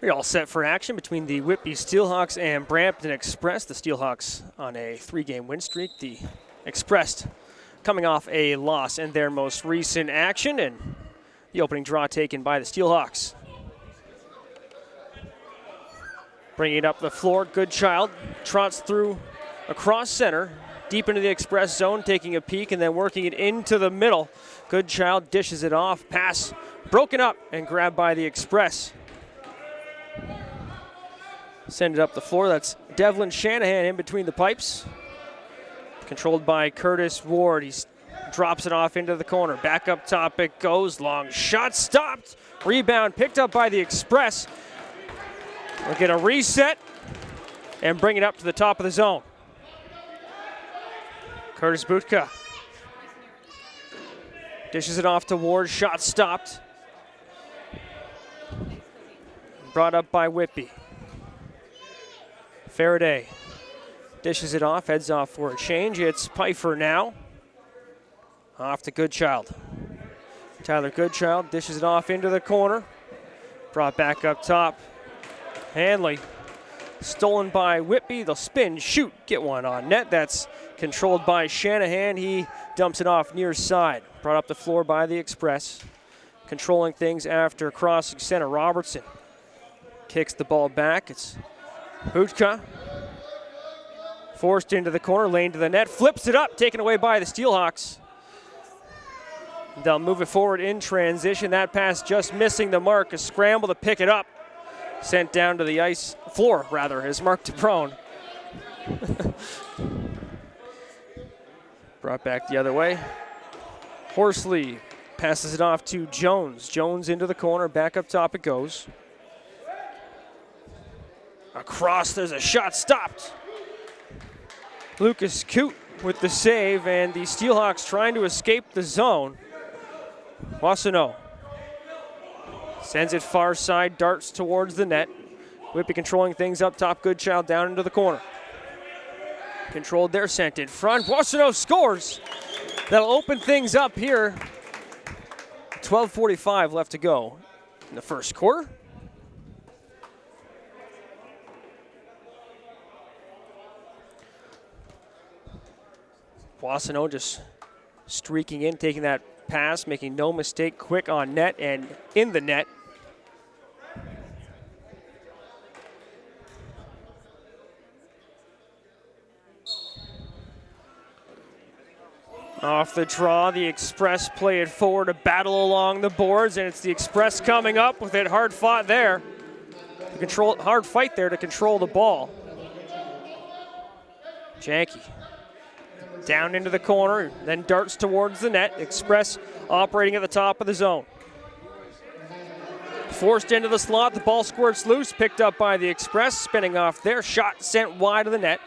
We're all set for action between the Whitby Steelhawks and Brampton Express. The Steelhawks on a 3-game win streak. The Express coming off a loss in their most recent action, and the opening draw taken by the Steelhawks. Bringing it up the floor, Goodchild trots through across center, deep into the Express zone, taking a peek and then working it into the middle. Goodchild dishes it off, pass broken up and grabbed by the Express. Send it up the floor. That's Devlin Shanahan in between the pipes. Controlled by Curtis Ward. He drops it off into the corner. Back up top it goes. Long shot stopped. Rebound picked up by the Express. We'll get a reset and bring it up to the top of the zone. Curtis Butka dishes it off to Ward. Shot stopped. Brought up by Whitby. Faraday dishes it off, heads off for a change. It's Pfeiffer now. Off to Goodchild. Tyler Goodchild dishes it off into the corner. Brought back up top. Hanley. Stolen by Whitby. They'll spin, shoot, get one on net. That's controlled by Shanahan. He dumps it off near side. Brought up the floor by the Express. Controlling things after crossing center. Robertson kicks the ball back. It's Butka. Forced into the corner, lane to the net, flips it up, taken away by the Steelhawks. They'll move it forward in transition. That pass just missing the mark. A scramble to pick it up. Sent down to the ice floor, rather, is Mark DeProne. Brought back the other way. Horsley passes it off to Jones. Jones into the corner, back up top it goes. Across, there's a shot stopped. Lucas Coote with the save, and the Steelhawks trying to escape the zone. Wasano sends it far side, darts towards the net. Whitby controlling things up top. Goodchild down into the corner. Controlled there, sent in front. Wasano scores. That'll open things up here. 12:45 left to go in the first quarter. Wasano just streaking in, taking that pass, making no mistake, quick on net and in the net. Off the draw, the Express play it forward, a battle along the boards, and it's the Express coming up with it. Hard fought there. Hard fight there to control the ball. Janke down into the corner, then darts towards the net. Express operating at the top of the zone. Forced into the slot, the ball squirts loose, picked up by the Express, spinning off there. Shot sent wide of the net.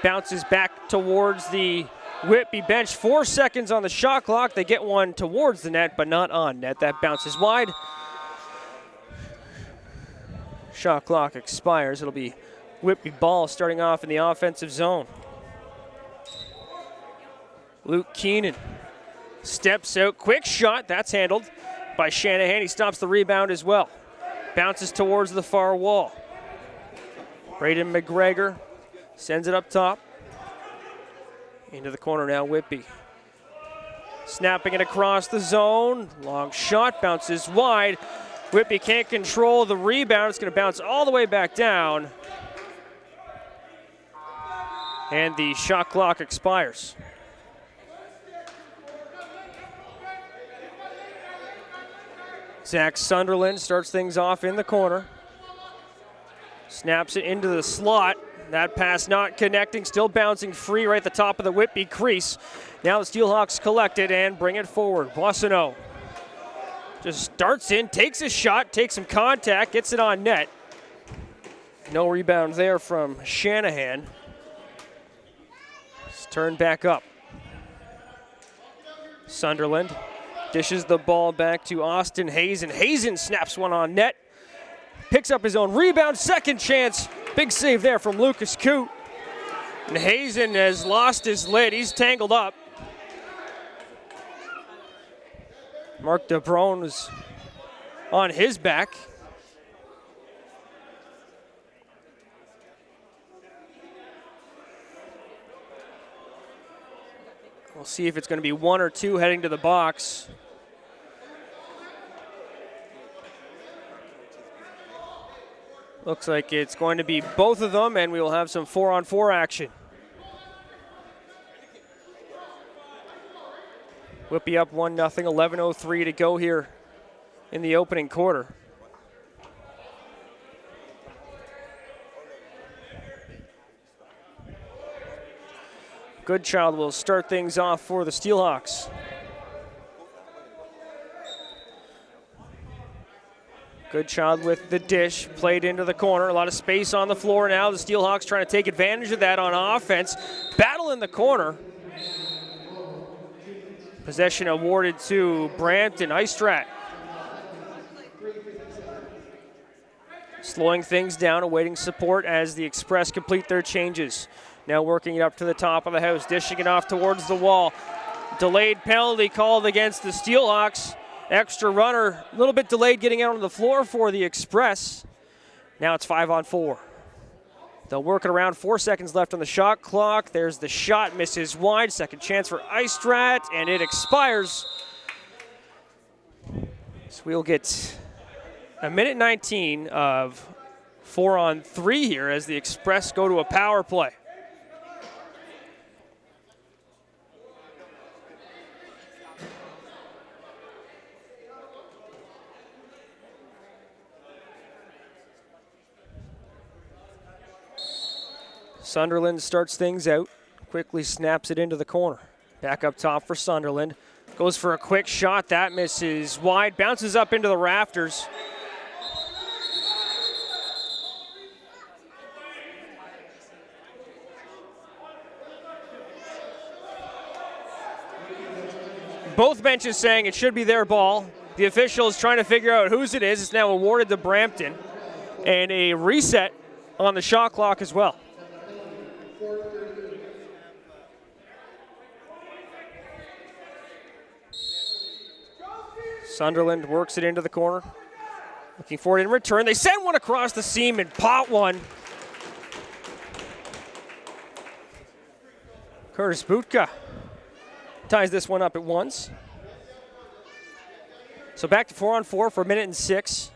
Bounces back towards the Whitby bench. 4 seconds on the shot clock. They get one towards the net, but not on net. That bounces wide. Shot clock expires. It'll be Whitby ball starting off in the offensive zone. Luke Keenan steps out, quick shot, that's handled by Shanahan. He stops the rebound as well. Bounces towards the far wall. Braden McGregor sends it up top. Into the corner now, Whitby. Snapping it across the zone. Long shot, bounces wide. Whitby can't control the rebound. It's going to bounce all the way back down. And the shot clock expires. Zach Sunderland starts things off in the corner. Snaps it into the slot. That pass not connecting, still bouncing free right at the top of the Whitby crease. Now the Steelhawks collect it and bring it forward. Boissonneau just darts in, takes a shot, takes some contact, gets it on net. No rebound there from Shanahan. It's turned back up. Sunderland dishes the ball back to Austin Hazen. Hazen snaps one on net. Picks up his own rebound. Second chance. Big save there from Lucas Coote. And Hazen has lost his lid. He's tangled up. Mark DeBrone is on his back. We'll see if it's going to be one or two heading to the box. Looks like it's going to be both of them, and we will have some 4-on-4 action. Whitby up 1-0, 11:03 to go here in the opening quarter. Goodchild will start things off for the Steelhawks. Goodchild with the dish, played into the corner. A lot of space on the floor now. The Steelhawks trying to take advantage of that on offense. Battle in the corner. Possession awarded to Brampton. Istrat slowing things down, awaiting support as the Express complete their changes. Now working it up to the top of the house, dishing it off towards the wall. Delayed penalty called against the Steelhawks. Extra runner, a little bit delayed getting out on the floor for the Express. Now it's 5-on-4. They'll work it around, 4 seconds left on the shot clock. There's the shot, misses wide. Second chance for Istrat, and it expires. So we'll get a minute 19 of 4-on-3 here as the Express go to a power play. Sunderland starts things out, quickly snaps it into the corner. Back up top for Sunderland. Goes for a quick shot, that misses wide, bounces up into the rafters. Both benches saying it should be their ball. The official is trying to figure out whose it is. It's now awarded to Brampton. And a reset on the shot clock as well. Sunderland works it into the corner. Looking for it in return. They send one across the seam and pot one. Curtis Butka ties this one up at once. So back to 4-on-4 for a minute and 6.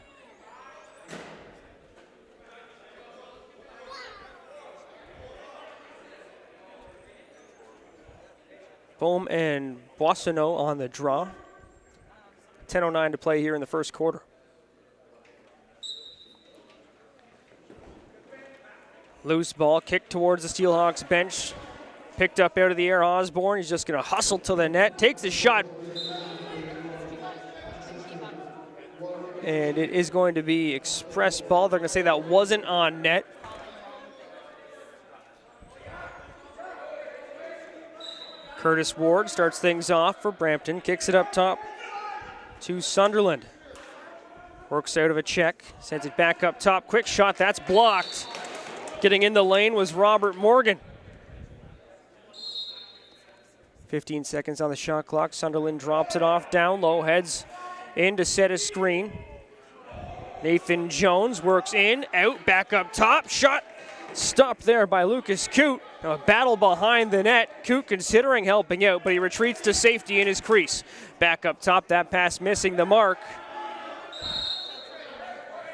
Bohm and Boissonneau on the draw. 10:09 to play here in the first quarter. Loose ball, kicked towards the Steelhawks bench. Picked up out of the air, Osborne. He's just going to hustle to the net, takes the shot. And it is going to be Express ball. They're going to say that wasn't on net. Curtis Ward starts things off for Brampton, kicks it up top to Sunderland. Works out of a check, sends it back up top. Quick shot, that's blocked. Getting in the lane was Robert Morgan. 15 seconds on the shot clock. Sunderland drops it off down low, heads in to set a screen. Nathan Jones works in, out, back up top. Shot stopped there by Lucas Coote. Now a battle behind the net. Coote considering helping out, but he retreats to safety in his crease. Back up top, that pass missing the mark.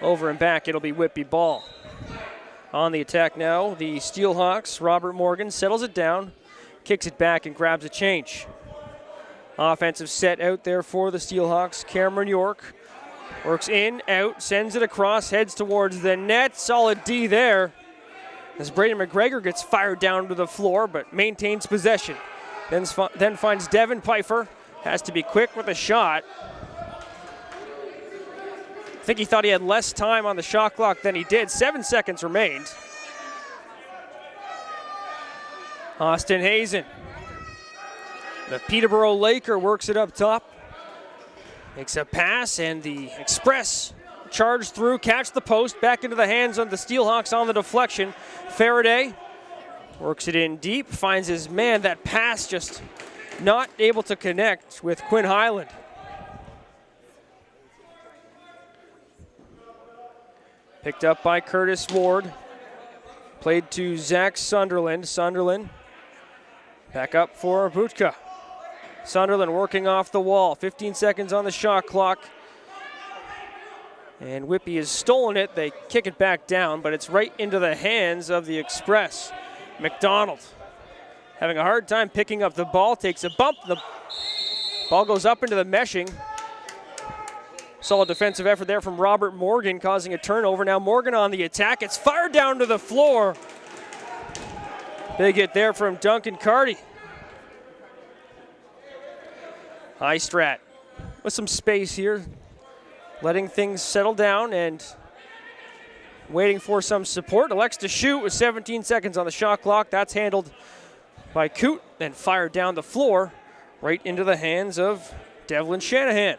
Over and back, it'll be Whitby ball. On the attack now, the Steelhawks. Robert Morgan settles it down, kicks it back and grabs a change. Offensive set out there for the Steelhawks. Cameron York works in, out, sends it across, heads towards the net. Solid D there as Braden McGregor gets fired down to the floor but maintains possession. Then finds Devin Pfeiffer. Has to be quick with a shot. I think he thought he had less time on the shot clock than he did. 7 seconds remained. Austin Hazen. The Peterborough Laker works it up top. Makes a pass, and the Express charge through, catch the post, back into the hands of the Steelhawks on the deflection. Faraday works it in deep, finds his man. That pass just not able to connect with Quinn Highland. Picked up by Curtis Ward. Played to Zach Sunderland. Sunderland back up for Butka. Sunderland working off the wall. 15 seconds on the shot clock. And Whitby has stolen it. They kick it back down, but it's right into the hands of the Express. McDonald having a hard time picking up the ball, takes a bump. The ball goes up into the meshing. Solid defensive effort there from Robert Morgan, causing a turnover. Now Morgan on the attack. It's fired down to the floor. Big hit there from Duncan Carty. High Strat with some space here, letting things settle down and waiting for some support. Elects to shoot with 17 seconds on the shot clock. That's handled by Coote, then fired down the floor right into the hands of Devlin Shanahan.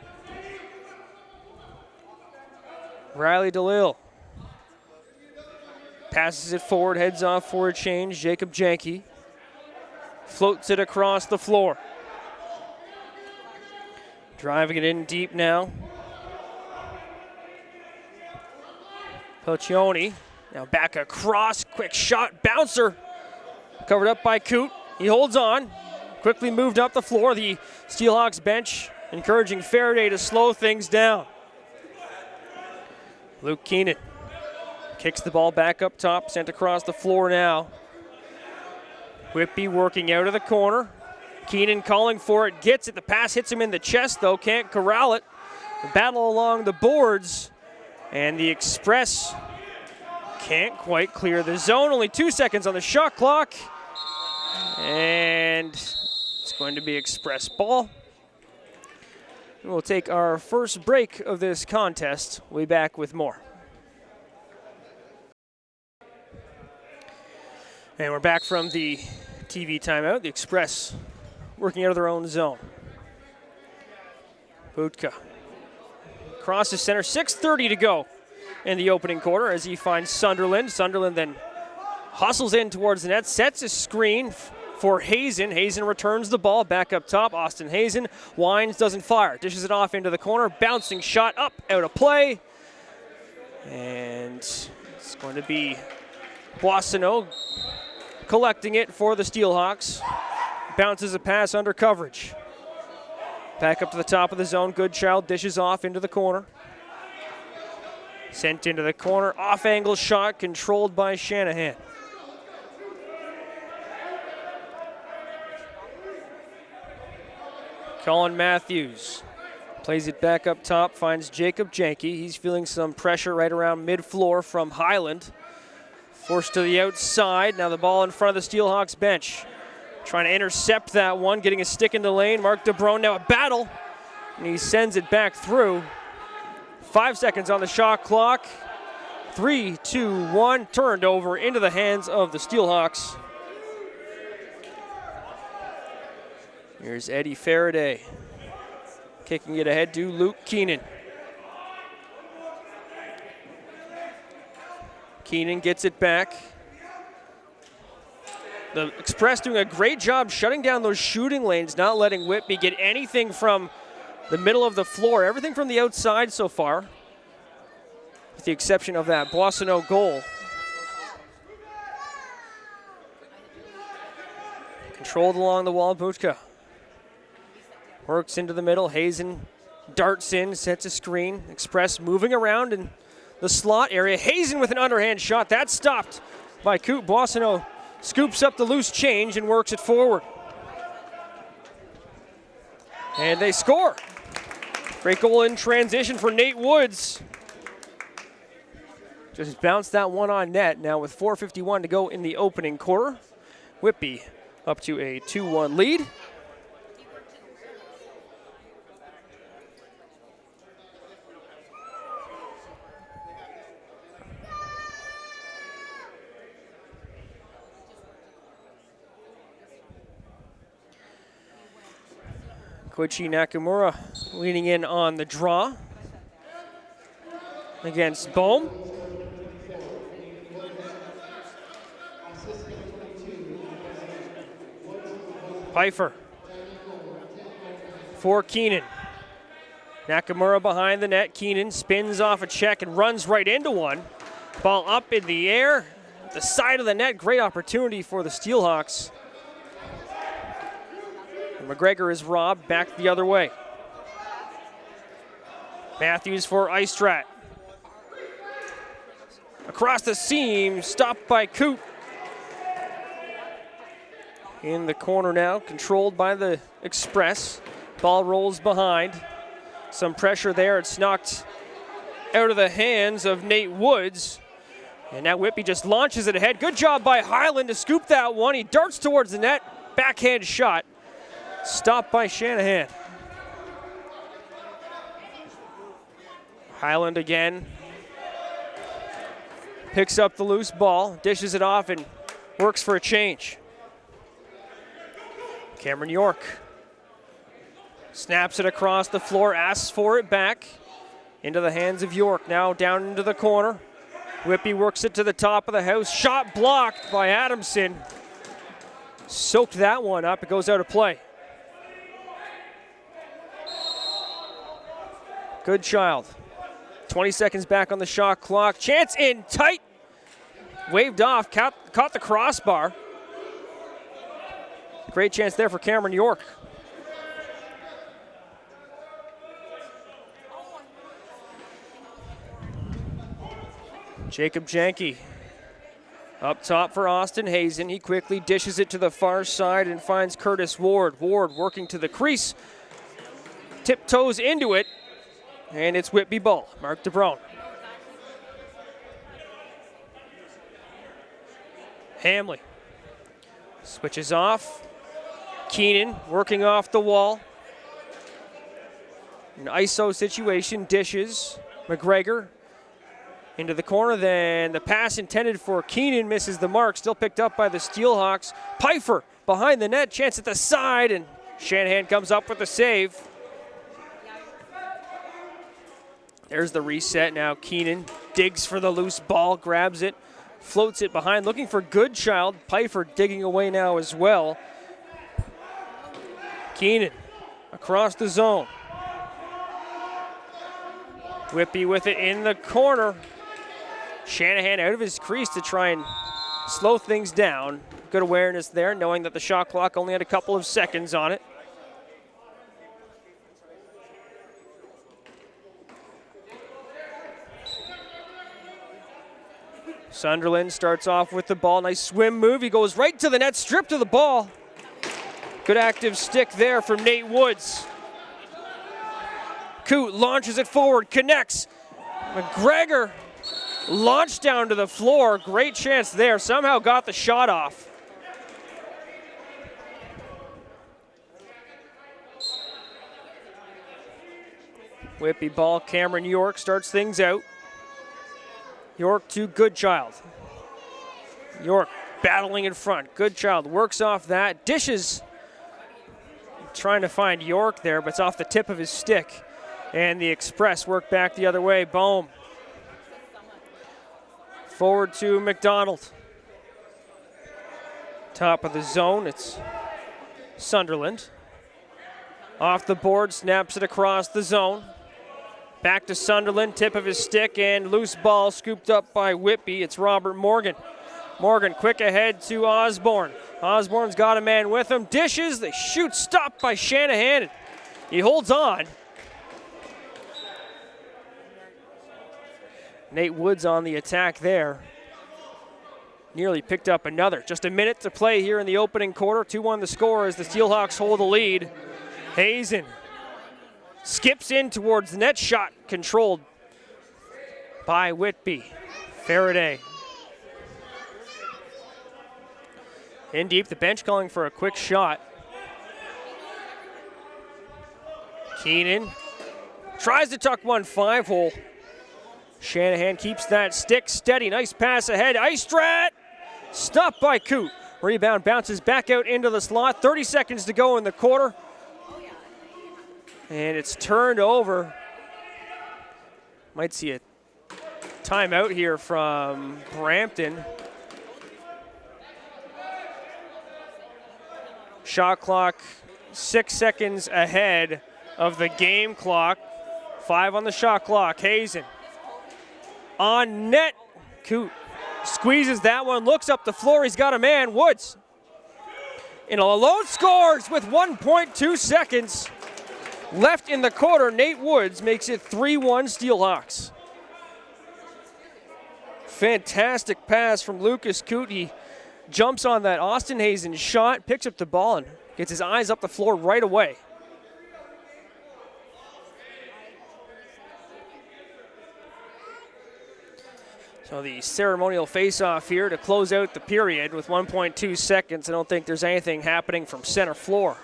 Riley DeLille passes it forward, heads off for a change. Jacob Janke floats it across the floor. Driving it in deep now. Poccioni now back across, quick shot, bouncer. Covered up by Coote. He holds on, quickly moved up the floor. The Steelhawks bench encouraging Faraday to slow things down. Luke Keenan kicks the ball back up top, sent across the floor now. Whitby working out of the corner. Keenan calling for it, gets it. The pass hits him in the chest, though, can't corral it. The battle along the boards, and the Express can't quite clear the zone. Only 2 seconds on the shot clock, and it's going to be Express ball. We'll take our first break of this contest. We'll be back with more. And we're back from the TV timeout. The Express working out of their own zone. Butka crosses center, 6:30 to go in the opening quarter as he finds Sunderland. Sunderland then hustles in towards the net, sets a screen for Hazen. Hazen returns the ball back up top. Austin Hazen winds, doesn't fire. Dishes it off into the corner. Bouncing shot up, out of play. And it's going to be Boissonneau collecting it for the Steelhawks. Bounces a pass under coverage. Back up to the top of the zone. Goodchild dishes off into the corner. Sent into the corner. Off-angle shot controlled by Shanahan. Colin Matthews plays it back up top, finds Jacob Janke. He's feeling some pressure right around mid-floor from Highland. Forced to the outside. Now the ball in front of the Steelhawks bench. Trying to intercept that one, getting a stick in the lane. Mark DeBrone now a battle, and he sends it back through. 5 seconds on the shot clock. 3, 2, 1, turned over into the hands of the Steelhawks. Here's Eddie Faraday kicking it ahead to Luke Keenan. Keenan gets it back. The Express doing a great job shutting down those shooting lanes, not letting Whitby get anything from the middle of the floor, everything from the outside so far, with the exception of that Boissonneau goal. Controlled along the wall, Butka works into the middle. Hazen darts in, sets a screen. Express moving around in the slot area. Hazen with an underhand shot. That's stopped by Coote. Boissonneau scoops up the loose change and works it forward. And they score. Great goal in transition for Nate Woods. Just bounced that one on net. Now with 4:51 to go in the opening quarter, Whitby up to a 2-1 lead. Koichi Nakamura leaning in on the draw against Bohm. Pfeiffer for Keenan. Nakamura behind the net. Keenan spins off a check and runs right into one. Ball up in the air, the side of the net. Great opportunity for the Steelhawks. McGregor is robbed back the other way. Matthews for Istrat. Across the seam, stopped by Coote. In the corner now, controlled by the Express. Ball rolls behind. Some pressure there. It's knocked out of the hands of Nate Woods. And now Whitby just launches it ahead. Good job by Highland to scoop that one. He darts towards the net. Backhand shot. Stopped by Shanahan. Highland again. Picks up the loose ball, dishes it off, and works for a change. Cameron York snaps it across the floor, asks for it back. Into the hands of York, now down into the corner. Whitby works it to the top of the house. Shot blocked by Adamson. Soaked that one up, it goes out of play. Good child. 20 seconds back on the shot clock. Chance in tight. Waved off, caught the crossbar. Great chance there for Cameron York. Jacob Janke up top for Austin Hazen. He quickly dishes it to the far side and finds Curtis Ward. Ward working to the crease. Tiptoes into it. And it's Whitby ball. Mark DeBron. Hamley switches off. Keenan working off the wall. An ISO situation, dishes. McGregor into the corner, then the pass intended for Keenan misses the mark, still picked up by the Steelhawks. Pfeiffer behind the net, chance at the side, and Shanahan comes up with the save. There's the reset now. Keenan digs for the loose ball, grabs it, floats it behind, looking for Goodchild. Pfeiffer digging away now as well. Keenan across the zone. Whitby with it in the corner. Shanahan out of his crease to try and slow things down. Good awareness there, knowing that the shot clock only had a couple of seconds on it. Sunderland starts off with the ball. Nice swim move. He goes right to the net, stripped of the ball. Good active stick there from Nate Woods. Coote launches it forward, connects. McGregor launched down to the floor. Great chance there. Somehow got the shot off. Whitby ball. Cameron York starts things out. York to Goodchild. York battling in front. Goodchild works off that. Dishes. Trying to find York there, but it's off the tip of his stick. And the Express work back the other way. Bohm. Forward to McDonald. Top of the zone, it's Sunderland. Off the board, snaps it across the zone. Back to Sunderland, tip of his stick, and loose ball scooped up by Whitby. It's Robert Morgan. Morgan quick ahead to Osborne. Osborne's got a man with him. Dishes, they shoot, stopped by Shanahan. He holds on. Nate Woods on the attack there. Nearly picked up another. Just a minute to play here in the opening quarter. 2-1 the score as the Steelhawks hold the lead. Hazen skips in towards the net, shot controlled by Whitby. Faraday. In deep, the bench calling for a quick shot. Keenan tries to tuck one 5-hole. Shanahan keeps that stick steady. Nice pass ahead. Istrat stopped by Coote. Rebound bounces back out into the slot. 30 seconds to go in the quarter. And it's turned over. Might see a timeout here from Brampton. Shot clock 6 seconds ahead of the game clock. 5 on the shot clock. Hazen on net. Coote squeezes that one, looks up the floor. He's got a man. Woods in a low, scores with 1.2 seconds left in the quarter. Nate Woods makes it 3-1 Steelhawks. Fantastic pass from Lucas Coote. He jumps on that Austin Hazen shot, picks up the ball, and gets his eyes up the floor right away. So the ceremonial face-off here to close out the period with 1.2 seconds. I don't think there's anything happening from center floor.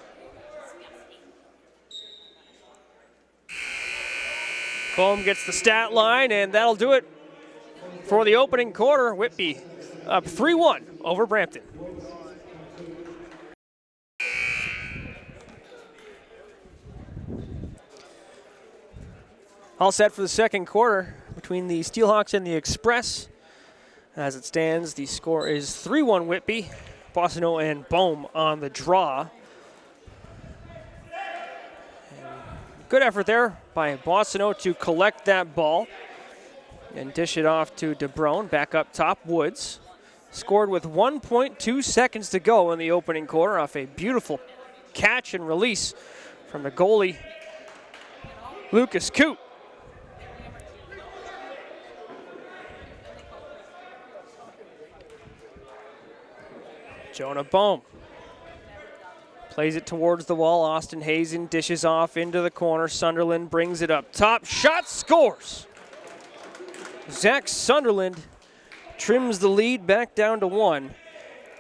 Bohm gets the stat line, and that'll do it for the opening quarter. Whitby up 3-1 over Brampton. All set for the second quarter between the Steelhawks and the Express. As it stands, the score is 3-1 Whitby. Bossino and Bohm on the draw. Good effort there by Bossino to collect that ball and dish it off to DeBrone. Back up top, Woods. Scored with 1.2 seconds to go in the opening quarter off a beautiful catch and release from the goalie, Lucas Coote. Jonah Bohm plays it towards the wall. Austin Hazen dishes off into the corner. Sunderland brings it up top. Shot, scores. Zach Sunderland trims the lead back down to 1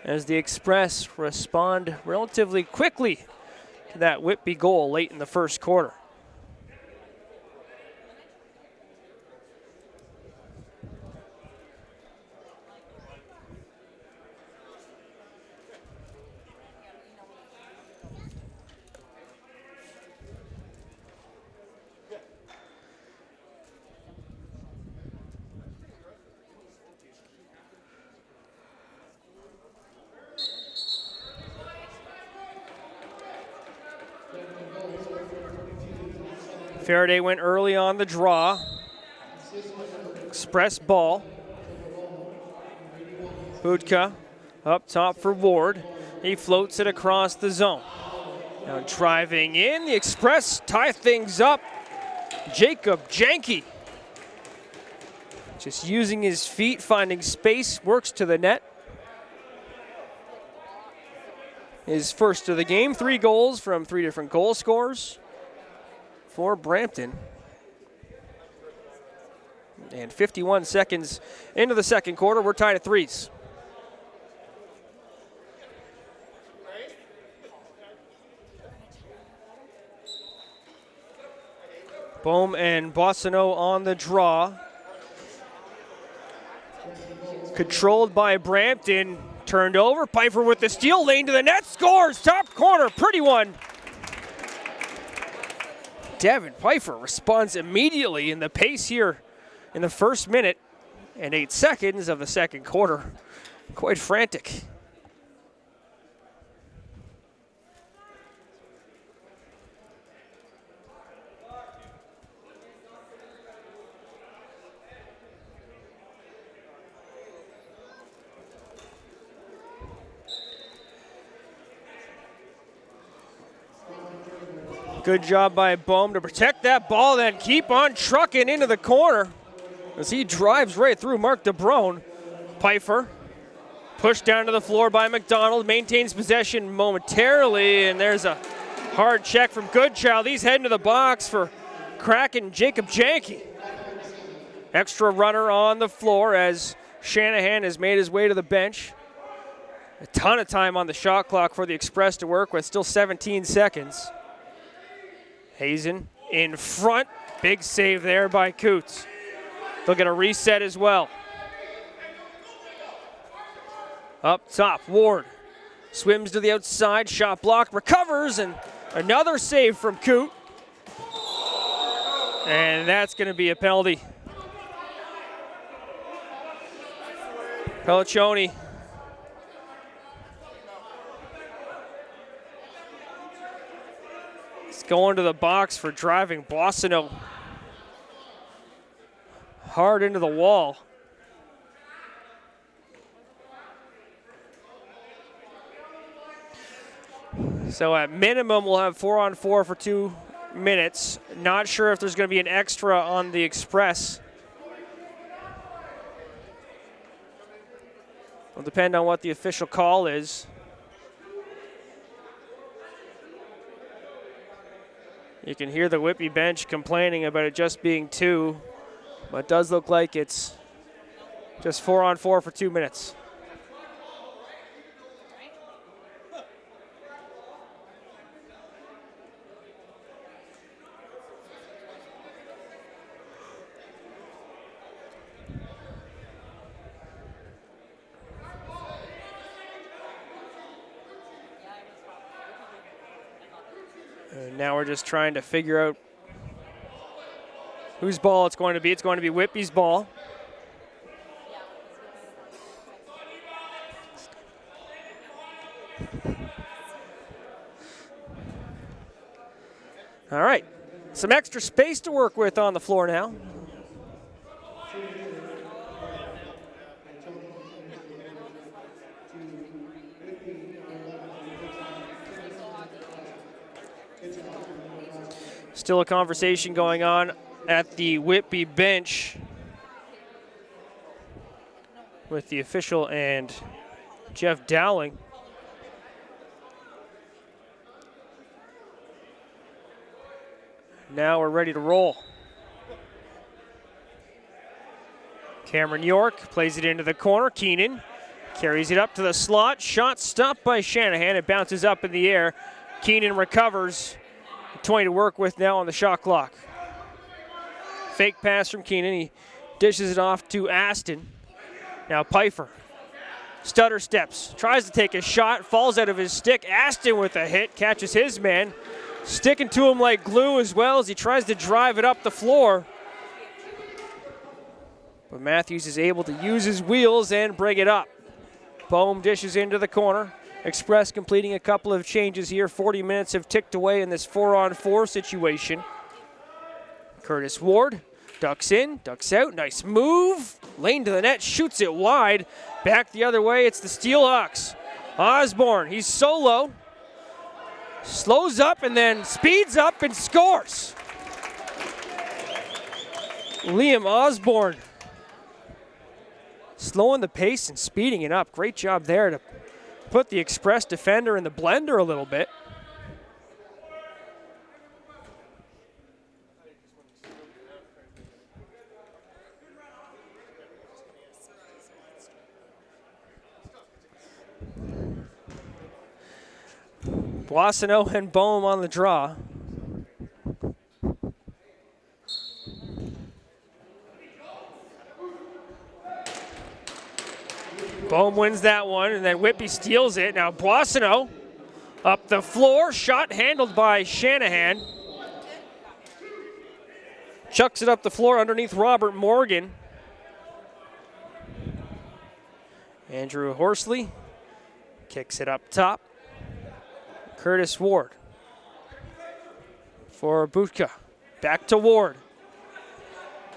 as the Express respond relatively quickly to that Whitby goal late in the first quarter. Faraday went early on the draw. Express ball. Budka up top for Ward. He floats it across the zone. Now driving in, the Express tie things up. Jacob Janke just using his feet, finding space, works to the net. His first of the game, 3 goals from 3 different goal scorers for Brampton. And 51 seconds into the second quarter, we're tied at 3s. Bohm and Bossino on the draw. Controlled by Brampton, turned over. Pfeiffer with the steal, lane to the net, scores, top corner, pretty one. Devin Pfeiffer responds immediately in the pace here in the first minute and 8 seconds of the second quarter. Quite frantic. Good job by Bohm to protect that ball, then keep on trucking into the corner as he drives right through Mark DeBrone. Pfeiffer pushed down to the floor by McDonald, maintains possession momentarily, and there's a hard check from Goodchild. He's heading to the box for Kraken Jacob Janke. Extra runner on the floor as Shanahan has made his way to the bench. A ton of time on the shot clock for the Express to work with, still 17 seconds. Hazen in front. Big save there by Coots. They'll get a reset as well. Up top, Ward swims to the outside. Shot blocked, recovers, and another save from Coot. And that's going to be a penalty. Pelliccioni going to the box for driving Bossino hard into the wall. So at minimum, we'll have 4-on-4 for 2 minutes. Not sure if there's going to be an extra on the Express. Will depend on what the official call is. You can hear the Whitby bench complaining about it just being 2, but it does look like it's just 4-on-4 for 2 minutes. And now we're just trying to figure out whose ball it's going to be. It's going to be Whitby's ball. All right, some extra space to work with on the floor now. Still a conversation going on at the Whitby bench with the official and Jeff Dowling. Now we're ready to roll. Cameron York plays it into the corner. Keenan carries it up to the slot. Shot stopped by Shanahan. It bounces up in the air. Keenan recovers. 20 to work with now on the shot clock. Fake pass from Keenan. He dishes it off to Aston. Now Pfeiffer. Stutter steps. Tries to take a shot. Falls out of his stick. Aston with a hit. Catches his man. Sticking to him like glue as well as he tries to drive it up the floor. But Matthews is able to use his wheels and bring it up. Bohm dishes into the corner. Express completing a couple of changes here. 40 minutes have ticked away in this 4-on-4 situation. Curtis Ward ducks in, ducks out. Nice move. Lane to the net, shoots it wide. Back the other way, it's the Steelhawks. Osborne, he's solo. Slows up and then speeds up and scores. Liam Osborne slowing the pace and speeding it up. Great job there to put the Express defender in the blender a little bit. Boissonneau and Bohm on the draw. Bohm wins that one, and then Whitby steals it. Now Boissonneau up the floor. Shot handled by Shanahan. Chucks it up the floor underneath Robert Morgan. Andrew Horsley kicks it up top. Curtis Ward for Butka. Back to Ward.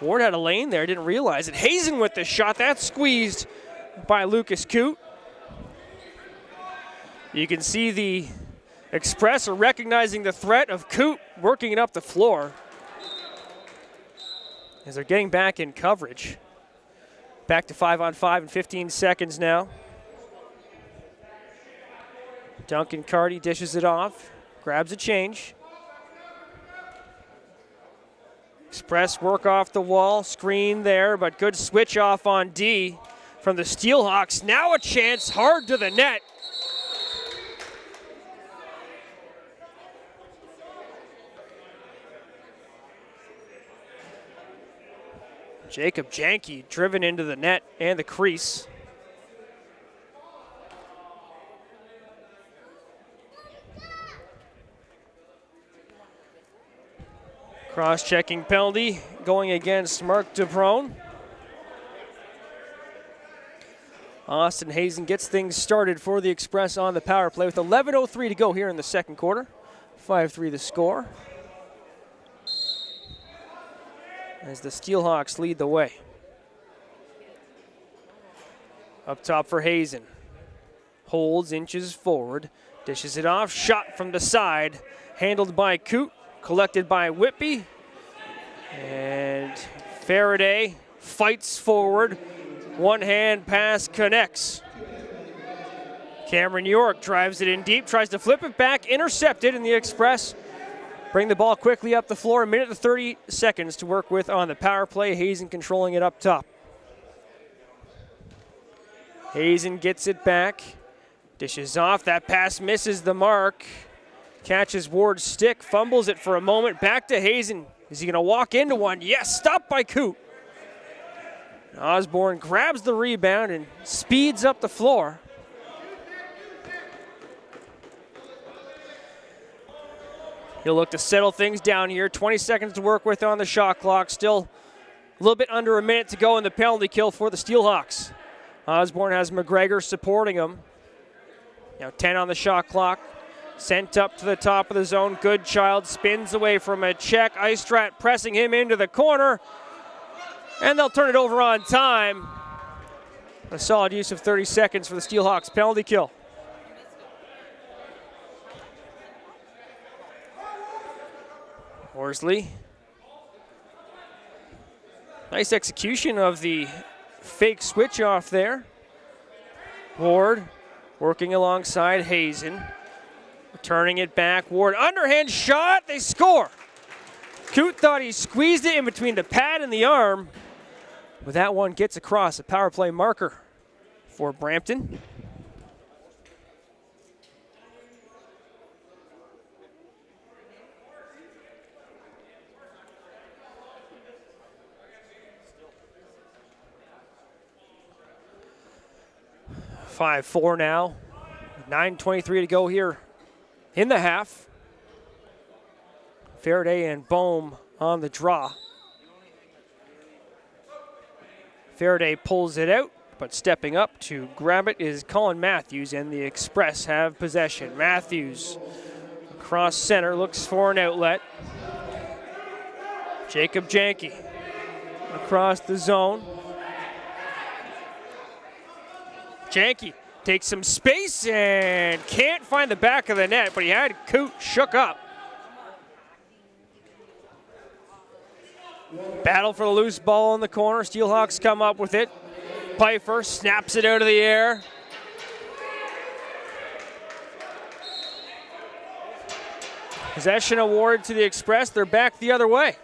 Ward had a lane there, didn't realize it. Hazen with the shot. That's squeezed by Lucas Coote. You can see the Express are recognizing the threat of Coote working it up the floor as they're getting back in coverage. Back to 5-on-5 in 15 seconds now. Duncan Carty dishes it off, grabs a change. Express work off the wall, screen there, but good switch off on D from the Steelhawks. Now a chance, hard to the net. Jacob Janke driven into the net and the crease. Cross-checking penalty going against Mark DeProne. Austin Hazen gets things started for the Express on the power play with 11:03 to go here in the second quarter. 5-3 the score, as the Steelhawks lead the way. Up top for Hazen. Holds, inches forward. Dishes it off, shot from the side, handled by Coote, collected by Whitby. And Faraday fights forward. One-hand pass connects. Cameron York drives it in deep, tries to flip it back, intercepted, and the Express bring the ball quickly up the floor. A minute and 30 seconds to work with on the power play. Hazen controlling it up top. Hazen gets it back, dishes off. That pass misses the mark. Catches Ward's stick, fumbles it for a moment. Back to Hazen. Is he going to walk into one? Yes, stopped by Coote. Osborne grabs the rebound and speeds up the floor. He'll look to settle things down here. 20 seconds to work with on the shot clock. Still a little bit under a minute to go in the penalty kill for the Steelhawks. Osborne has McGregor supporting him. Now 10 on the shot clock. Sent up to the top of the zone. Goodchild spins away from a check. Istrat pressing him into the corner. And they'll turn it over on time. A solid use of 30 seconds for the Steelhawks penalty kill. Horsley. Nice execution of the fake switch off there. Ward working alongside Hazen. Turning it back. Ward underhand shot. They score. Coote thought he squeezed it in between the pad and the arm. But that one gets across. A power play marker for Brampton. Five, 4 now. 9:23 to go here in the half. Faraday and Bohm on the draw. Faraday pulls it out, but stepping up to grab it is Colin Matthews, and the Express have possession. Matthews across center, looks for an outlet. Jacob Janke across the zone. Janke takes some space and can't find the back of the net, but he had Coote shook up. Battle for the loose ball in the corner. Steelhawks come up with it. Pfeiffer snaps it out of the air. Possession awarded to the Express. They're back the other way.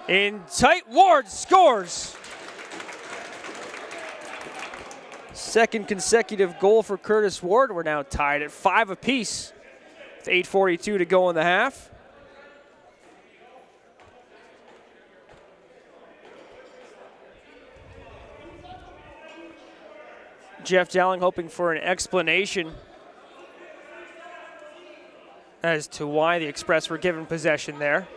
In tight, Ward scores. Second consecutive goal for Curtis Ward. We're now tied at 5 apiece with 8:42 to go in the half. Jeff Dowling hoping for an explanation as to why the Express were given possession there.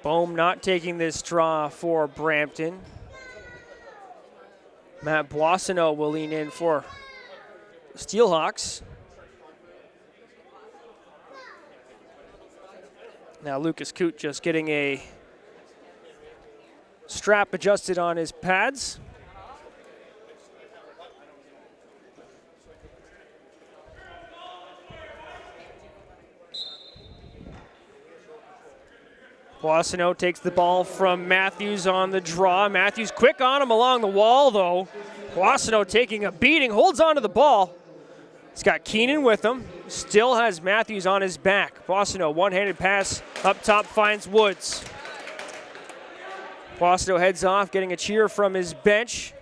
Bohm not taking this draw for Brampton. Matt Boissonneau will lean in for Steelhawks. Now Lucas Coote just getting a strap adjusted on his pads. Boissonneau takes the ball from Matthews on the draw. Matthews quick on him along the wall, though. Boissonneau taking a beating, holds on to the ball. He's got Keenan with him. Still has Matthews on his back. Boissonneau, one-handed pass up top, finds Woods. Boissonneau heads off, getting a cheer from his bench.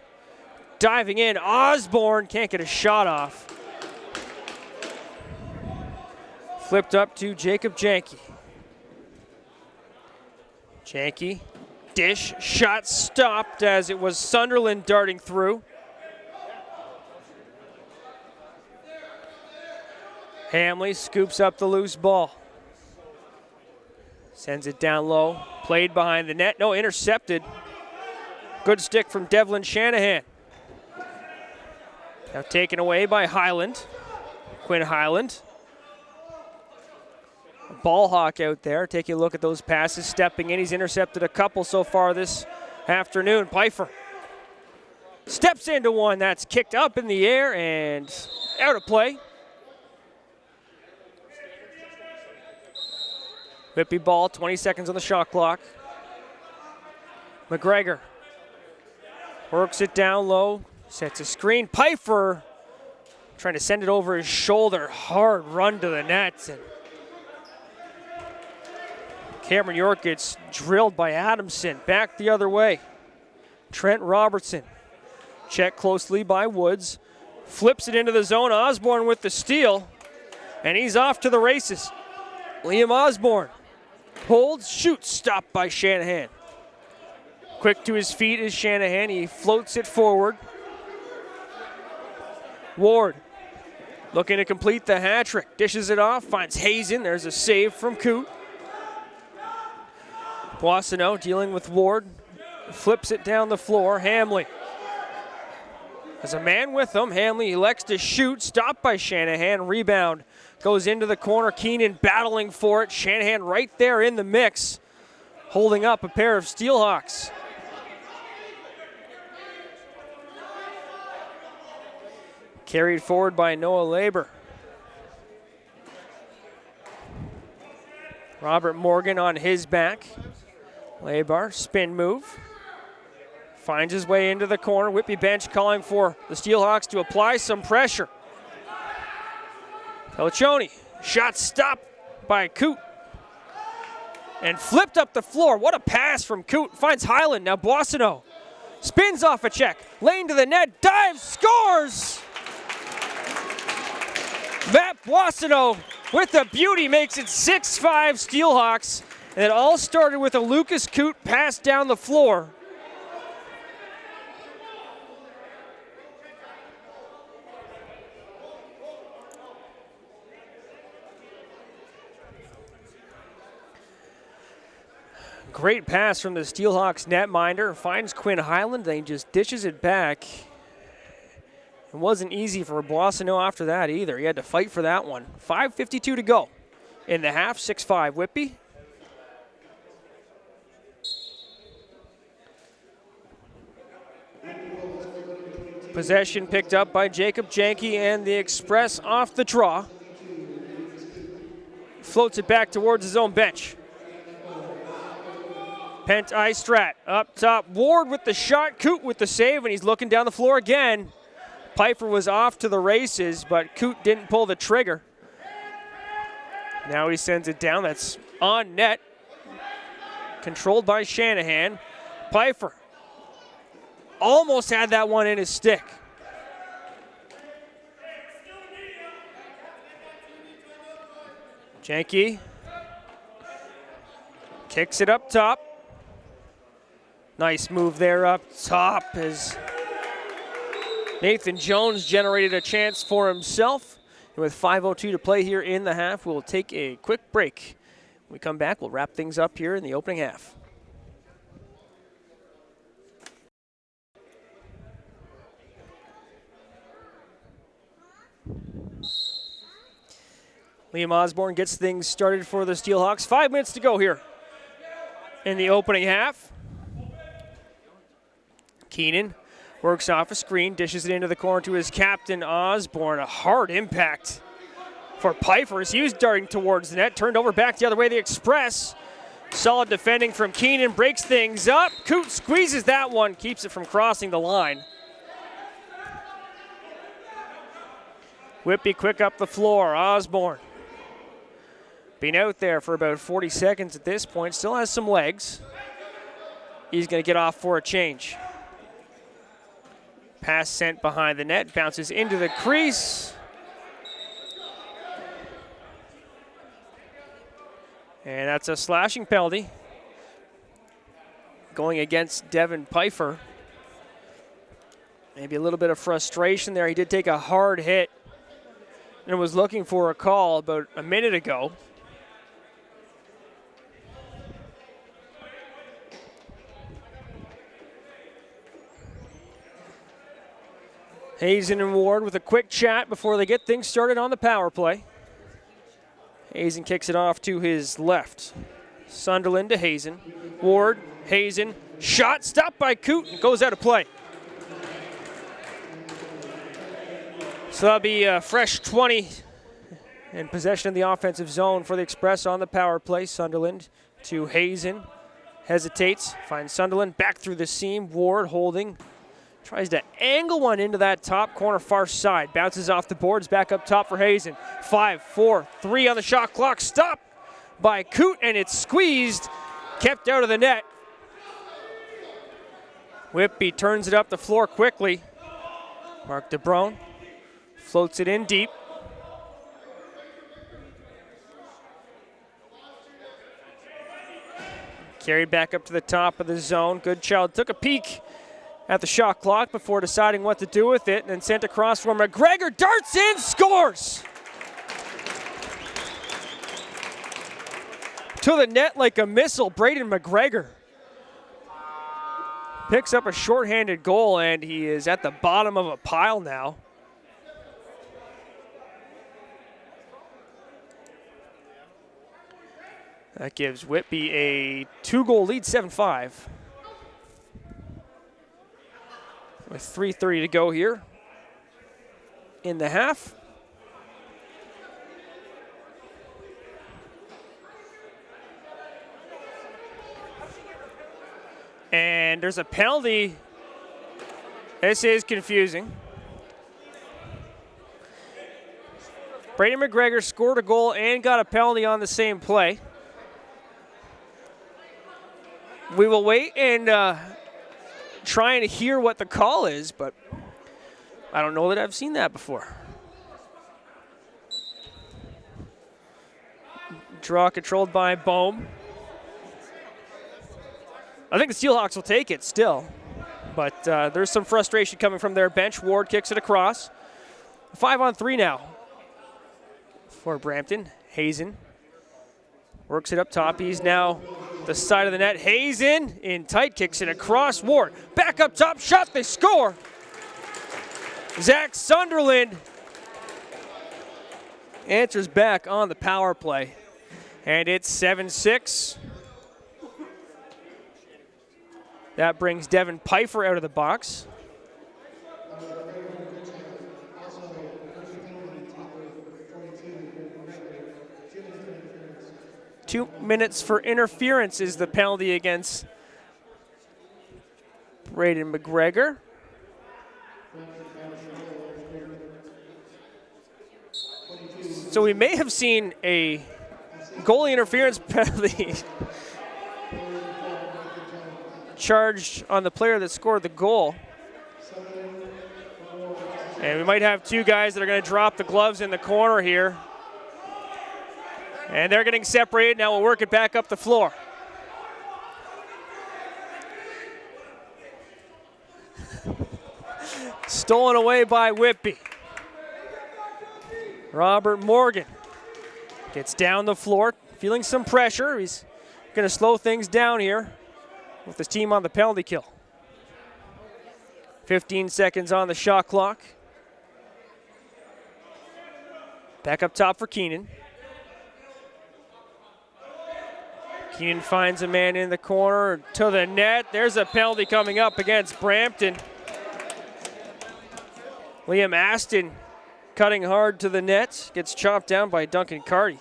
Diving in, Osborne can't get a shot off. Flipped up to Jacob Janke. Janke, dish, shot stopped as it was Sunderland darting through. Hamley scoops up the loose ball. Sends it down low, played behind the net, no, intercepted. Good stick from Devlin Shanahan. Now taken away by Highland, Quinn Highland. ball hawk out there. Take a look at those passes. Stepping in, he's intercepted a couple so far this afternoon. Pfeiffer steps into one that's kicked up in the air and out of play. Whitby ball, 20 seconds on the shot clock. McGregor works it down low, sets a screen. Pfeiffer trying to send it over his shoulder. Hard run to the net. And Cameron York gets drilled by Adamson. Back the other way. Trent Robertson. Checked closely by Woods. Flips it into the zone. Osborne with the steal. And he's off to the races. Liam Osborne holds, shoots, stopped by Shanahan. Quick to his feet is Shanahan. He floats it forward. Ward looking to complete the hat trick. Dishes it off, finds Hazen. There's a save from Coote. Boissonneau dealing with Ward. Flips it down the floor. Hamley. There's a man with him. Hamley elects to shoot. Stopped by Shanahan. Rebound goes into the corner. Keenan battling for it. Shanahan right there in the mix. Holding up a pair of Steelhawks. Carried forward by Noah Laber. Robert Morgan on his back. Laber, spin move. Finds his way into the corner. Whitby bench calling for the Steelhawks to apply some pressure. Pelliccioni, shot stopped by Coote. And flipped up the floor. What a pass from Coote. Finds Highland. Now Boissonneau spins off a check. Lane to the net. Dives. Scores! Matt Boissonneau with a beauty makes it 6-5 Steelhawks. And it all started with a Lucas Coote pass down the floor. Great pass from the Steelhawks netminder. Finds Quinn Highland, then he just dishes it back. It wasn't easy for Boissonneau after that either. He had to fight for that one. 5:52 to go in the half, 6-5 Whitby. Possession picked up by Jacob Janke and the Express off the draw. Floats it back towards his own bench. Pent Istrat up top. Ward with the shot. Coote with the save, and he's looking down the floor again. Pfeiffer was off to the races, but Coote didn't pull the trigger. Now he sends it down. That's on net. Controlled by Shanahan. Pfeiffer almost had that one in his stick. Janke kicks it up top. Nice move there up top as Nathan Jones generated a chance for himself. And with 5:02 to play here in the half, we'll take a quick break. When we come back, we'll wrap things up here in the opening half. Liam Osborne gets things started for the Steelhawks. 5 minutes to go here in the opening half. Keenan works off a screen, dishes it into the corner to his captain, Osborne. A hard impact for Pfeiffer as he was darting towards the net. Turned over back the other way, the Express. Solid defending from Keenan, breaks things up. Coote squeezes that one, keeps it from crossing the line. Whitby quick up the floor, Osborne. Been out there for about 40 seconds at this point, still has some legs. He's going to get off for a change. Pass sent behind the net, bounces into the crease. And that's a slashing penalty going against Devin Pfeiffer. Maybe a little bit of frustration there. He did take a hard hit and was looking for a call about a minute ago. Hazen and Ward with a quick chat before they get things started on the power play. Hazen kicks it off to his left. Sunderland to Hazen. Ward, Hazen, shot stopped by Coote and goes out of play. So that'll be a fresh 20 in possession of the offensive zone for the Express on the power play. Sunderland to Hazen. Hesitates, finds Sunderland back through the seam. Ward holding. Tries to angle one into that top corner far side. Bounces off the boards, back up top for Hazen. 5, 4, 3 on the shot clock. Stopped by Coote, and it's squeezed. Kept out of the net. Whitby turns it up the floor quickly. Mark DeBrone floats it in deep. Carried back up to the top of the zone. Goodchild took a peek at the shot clock before deciding what to do with it, and then sent across for McGregor. Darts in, scores! To the net like a missile, Braden McGregor picks up a shorthanded goal, and he is at the bottom of a pile now. That gives Whitby a 2-goal lead, 7-5. With 3:30 to go here in the half. And there's a penalty. This is confusing. Braden McGregor scored a goal and got a penalty on the same play. We will wait and try and hear what the call is, but I don't know that I've seen that before. Draw controlled by Bohm. I think the Steelhawks will take it still, but there's some frustration coming from their bench. Ward kicks it across. 5-on-3 now for Brampton. Hazen works it up top. He's now the side of the net. Hazen in tight, kicks it across. Ward back up top, shot, they score. Zach Sunderland answers back on the power play, and it's 7-6. That brings Devin Pfeiffer out of the box. Two minutes for interference is the penalty against Braden McGregor. So we may have seen a goalie interference penalty charged on the player that scored the goal. And we might have two guys that are going to drop the gloves in the corner here. And they're getting separated. Now we'll work it back up the floor. Stolen away by Whitby. Robert Morgan gets down the floor, feeling some pressure. He's going to slow things down here with his team on the penalty kill. 15 seconds on the shot clock. Back up top for Keenan. Keenan finds a man in the corner to the net. There's a penalty coming up against Brampton. Liam Aston cutting hard to the net. Gets chopped down by Duncan Carty.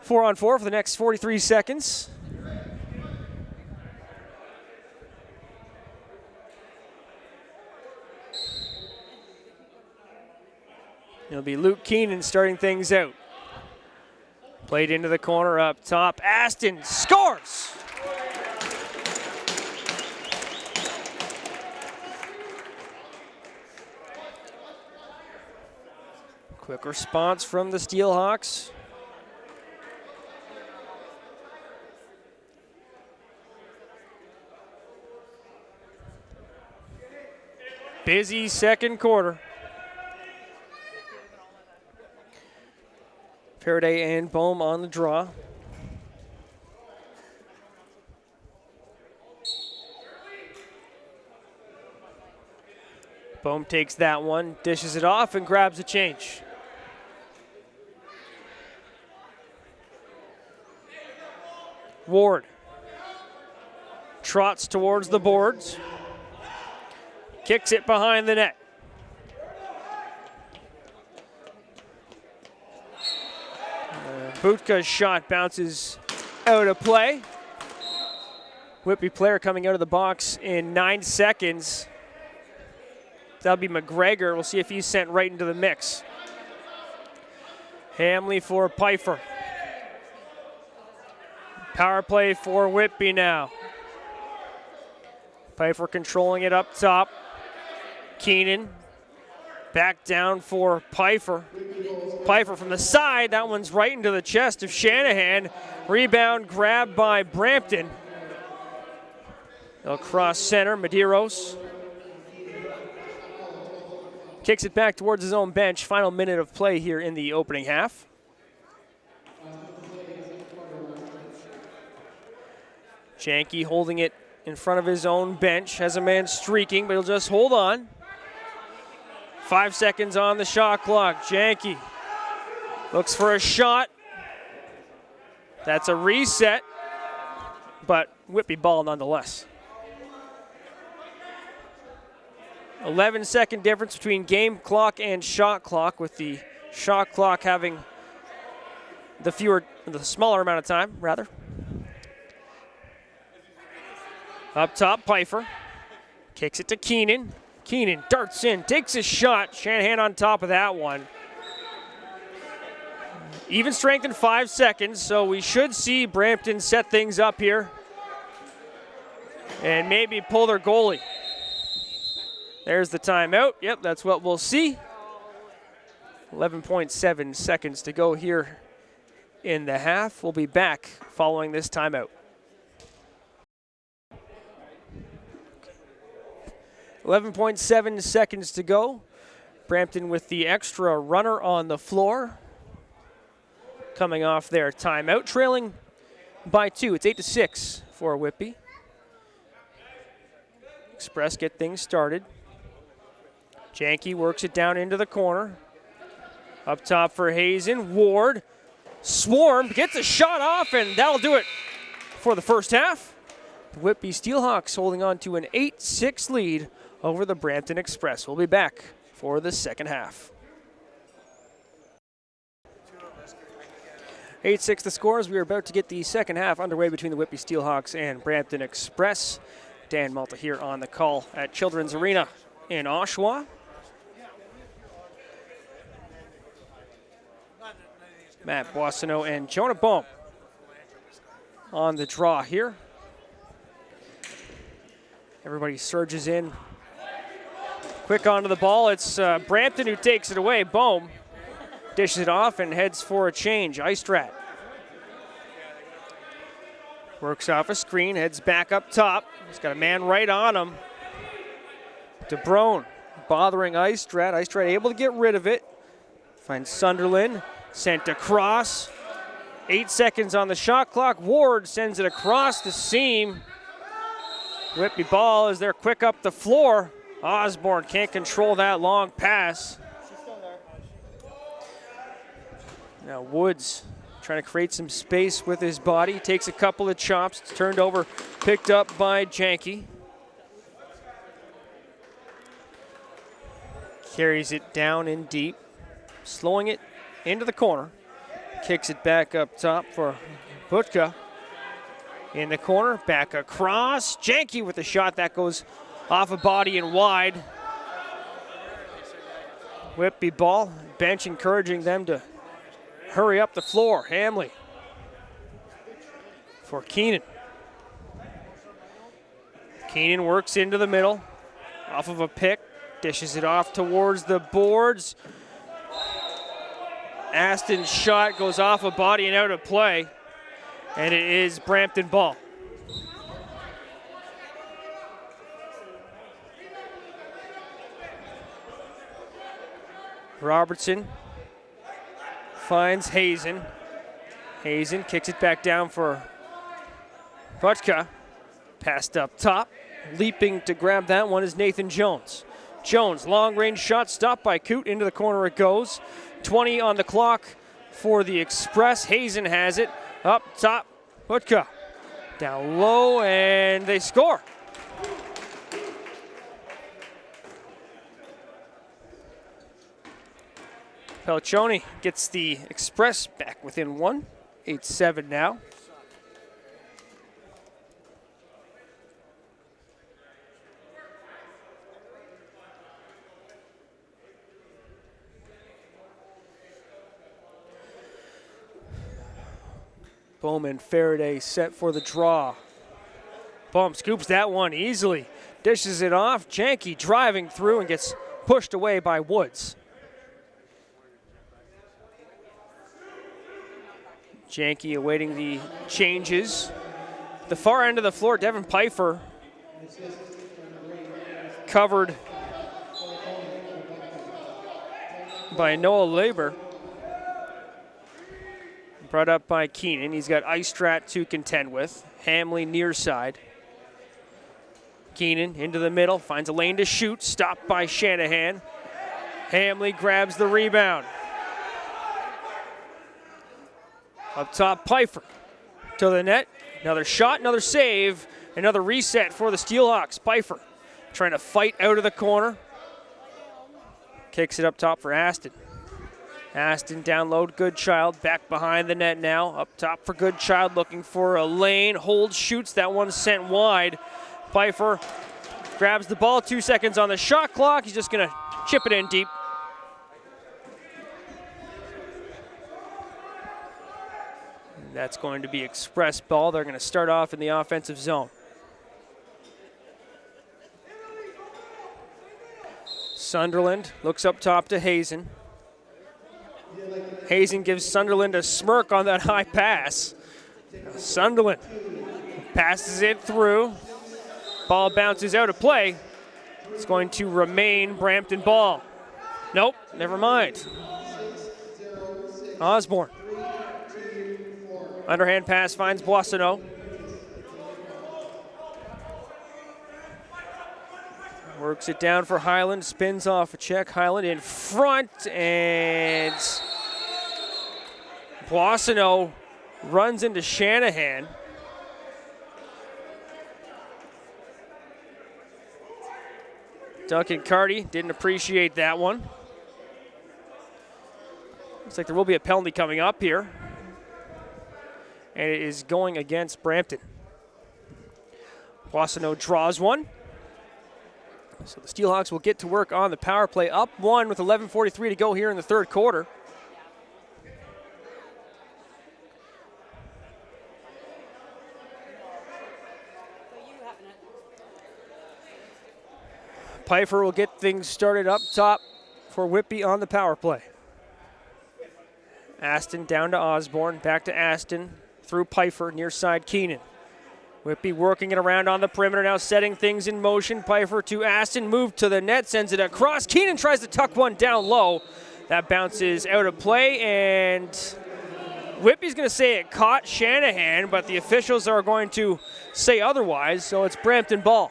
Four on four for the next 43 seconds. It'll be Luke Keenan starting things out. Played into the corner up top. Aston scores! Quick response from the Steelhawks. Busy second quarter. Faraday and Bohm on the draw. Bohm takes that one, dishes it off, and grabs a change. Ward trots towards the boards, kicks it behind the net. Butka's shot bounces out of play. Whitby player coming out of the box in 9 seconds. That'll be McGregor. We'll see if he's sent right into the mix. Hamley for Pfeiffer. Power play for Whitby now. Pfeiffer controlling it up top. Keenan back down for Pfeiffer. Pfeiffer from the side. That one's right into the chest of Shanahan. Rebound grabbed by Brampton. They'll cross center. Medeiros kicks it back towards his own bench. Final minute of play here in the opening half. Janke holding it in front of his own bench. Has a man streaking, but he'll just hold on. 5 seconds on the shot clock. Janke looks for a shot. That's a reset, but Whitby ball nonetheless. 11-second difference between game clock and shot clock, with the shot clock having the smaller amount of time, rather. Up top, Pfeiffer kicks it to Keenan. Keenan darts in, takes a shot. Shanahan on top of that one. Even strength in 5 seconds, so we should see Brampton set things up here and maybe pull their goalie. There's the timeout. Yep, that's what we'll see. 11.7 seconds to go here in the half. We'll be back following this timeout. 11.7 seconds to go. Brampton with the extra runner on the floor. Coming off their timeout, trailing by 2. It's 8-6 for Whitby. Express get things started. Janke works it down into the corner. Up top for Hazen. Ward swarmed, gets a shot off, and that'll do it for the first half. The Whitby Steelhawks holding on to an 8-6 lead over the Brampton Express. We'll be back for the second half. 8-6 the scores. We are about to get the second half underway between the Whitby Steelhawks and Brampton Express. Dan Malta here on the call at Children's Arena in Oshawa. Matt Boissonneau and Jonah Bohm on the draw here. Everybody surges in quick onto the ball. It's Brampton who takes it away. Bohm dishes it off and heads for a change. Eistrat works off a screen, heads back up top. He's got a man right on him. DeBrone bothering Eistrat. Eistrat able to get rid of it. Finds Sunderland. Sent across. 8 seconds on the shot clock. Ward sends it across the seam. Whitby ball as they're quick up the floor. Osborne can't control that long pass. Now Woods trying to create some space with his body. Takes a couple of chops. It's turned over, picked up by Janke. Carries it down in deep. Slowing it into the corner. Kicks it back up top for Butka. In the corner, back across. Janke with the shot that goes off a body and wide. Whitby ball. Bench encouraging them to hurry up the floor. Hamley for Keenan. Keenan works into the middle. Off of a pick. Dishes it off towards the boards. Aston's shot goes off a body and out of play. And it is Brampton ball. Robertson finds Hazen. Hazen kicks it back down for Putka. Passed up top. Leaping to grab that one is Nathan Jones. Jones, long-range shot, stopped by Coote. Into the corner it goes. 20 on the clock for the Express. Hazen has it. Up top, Putka. Down low, and they score. Pelcioni gets the Express back within one. 8-7 now. Bowman, Faraday set for the draw. Bohm scoops that one easily. Dishes it off. Janke driving through and gets pushed away by Woods. Janke awaiting the changes. The far end of the floor, Devin Pfeiffer covered by Noah Labor. Brought up by Keenan. He's got Istrat to contend with. Hamley near side. Keenan into the middle, finds a lane to shoot. Stopped by Shanahan. Hamley grabs the rebound. Up top, Pfeiffer to the net. Another shot, another save, another reset for the Steelhawks. Pfeiffer trying to fight out of the corner. Kicks it up top for Aston. Aston download, Goodchild back behind the net now. Up top for Goodchild, looking for a lane. Holds, shoots, that one sent wide. Pfeiffer grabs the ball, 2 seconds on the shot clock. He's just gonna chip it in deep. That's going to be Express ball. They're gonna start off in the offensive zone. Sunderland looks up top to Hazen. Hazen gives Sunderland a smirk on that high pass. Sunderland passes it through. Ball bounces out of play. It's going to remain Brampton ball. Nope, never mind. Osborne. Underhand pass finds Boissonneau. Works it down for Highland, spins off a check. Highland in front, and Boissonneau runs into Shanahan. Duncan Carty didn't appreciate that one. Looks like there will be a penalty coming up here. And it is going against Brampton. Boissonneau draws one. So the Steelhawks will get to work on the power play. Up one with 11:43 to go here in the third quarter. Pfeiffer will get things started up top for Whitby on the power play. Aston down to Osborne, back to Aston, through Pfeiffer, near side Keenan. Whitby working it around on the perimeter now, setting things in motion. Pfeiffer to Aston, move to the net, sends it across. Keenan tries to tuck one down low. That bounces out of play, and Whitby's going to say it caught Shanahan, but the officials are going to say otherwise, so it's Brampton ball.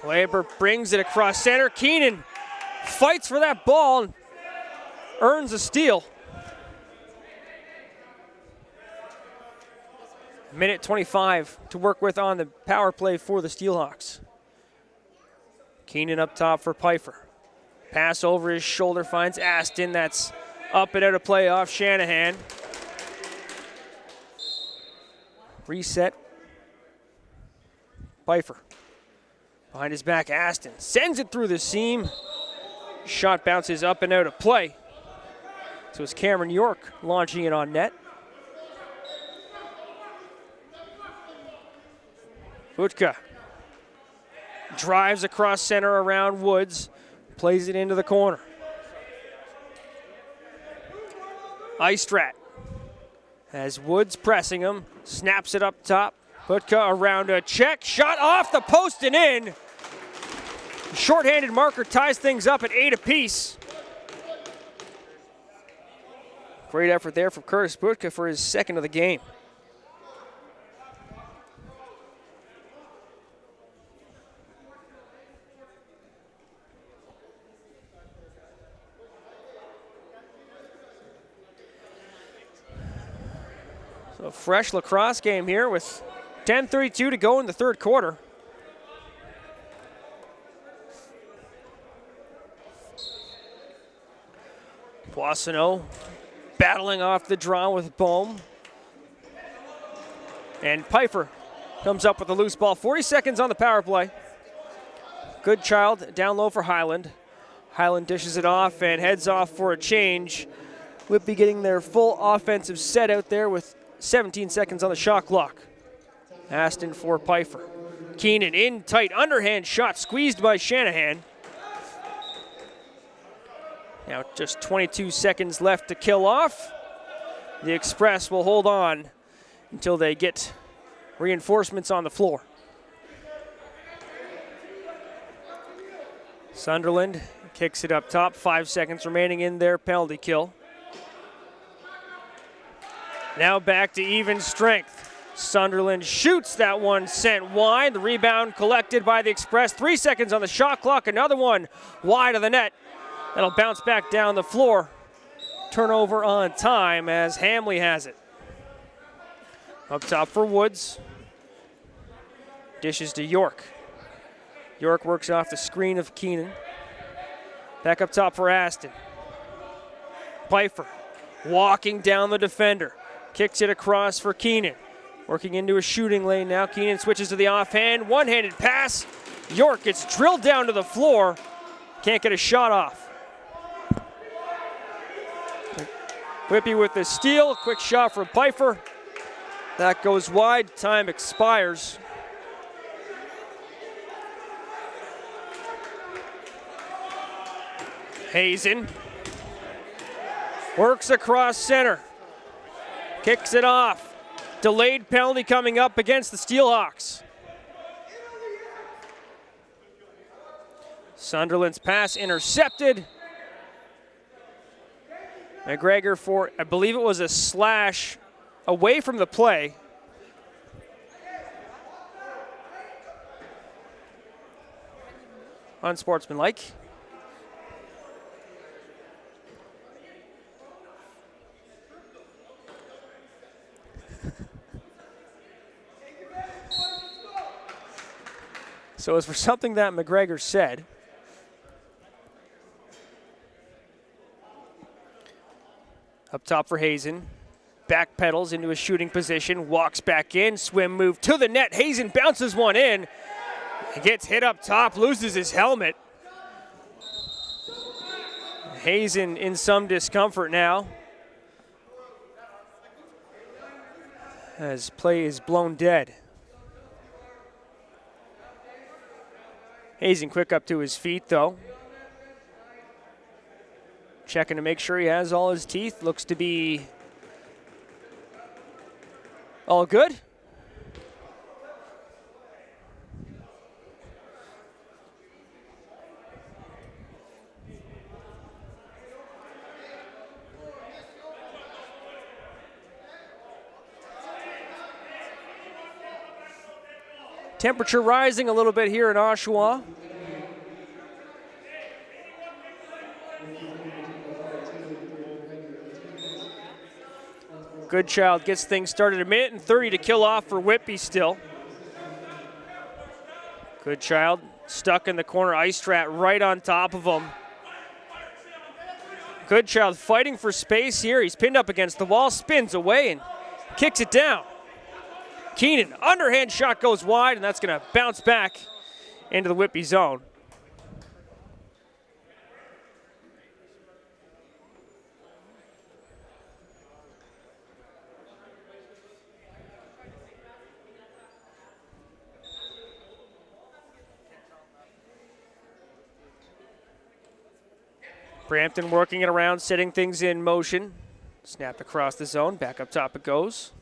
Labor brings it across center. Keenan fights for that ball and earns a steal. Minute 25 to work with on the power play for the Steelhawks. Keenan up top for Pfeiffer. Pass over his shoulder finds Aston. That's up and out of play off Shanahan. Reset. Pfeiffer. Behind his back, Aston sends it through the seam. Shot bounces up and out of play. So it's Cameron York launching it on net. Futka drives across center around Woods, plays it into the corner. Istrat has Woods pressing him, snaps it up top. Futka around a check, shot off the post and in. Short-handed marker ties things up at 8 apiece. Great effort there from Curtis Butka for his second of the game. So a fresh lacrosse game here with 10:32 to go in the third quarter. Boissonneau battling off the draw with Bohm. And Pfeiffer comes up with a loose ball. 40 seconds on the power play. Good child down low for Highland. Highland dishes it off and heads off for a change. Whitby getting their full offensive set out there with 17 seconds on the shot clock. Aston for Pfeiffer. Keenan in tight, underhand shot squeezed by Shanahan. Now just 22 seconds left to kill off. The Express will hold on until they get reinforcements on the floor. Sunderland kicks it up top. 5 seconds remaining in their penalty kill. Now back to even strength. Sunderland shoots that one sent wide. The rebound collected by the Express. 3 seconds on the shot clock. Another one wide of the net. That'll bounce back down the floor. Turnover on time as Hamley has it. Up top for Woods. Dishes to York. York works off the screen of Keenan. Back up top for Aston. Pfeiffer walking down the defender. Kicks it across for Keenan. Working into a shooting lane now. Keenan switches to the offhand. One-handed pass. York gets drilled down to the floor. Can't get a shot off. Whitby with the steal. Quick shot from Pfeiffer. That goes wide. Time expires. Hazen works across center. Kicks it off. Delayed penalty coming up against the Steelhawks. Sunderland's pass intercepted. McGregor for, I believe it was a slash away from the play. Unsportsmanlike. So as for something that McGregor said, up top for Hazen, back pedals into a shooting position, walks back in, swim move to the net. Hazen bounces one in, he gets hit up top, loses his helmet. Hazen in some discomfort now, as play is blown dead. Hazen quick up to his feet, though. Checking to make sure he has all his teeth. Looks to be all good. Temperature rising a little bit here in Oshawa. Goodchild gets things started. 1:30 to kill off for Whitby still. Goodchild stuck in the corner. Ice Strat right on top of him. Goodchild fighting for space here. He's pinned up against the wall, spins away and kicks it down. Keenan, underhand shot goes wide, and that's going to bounce back into the Whitby zone. Brampton working it around, setting things in motion. Snap across the zone, back up top it goes.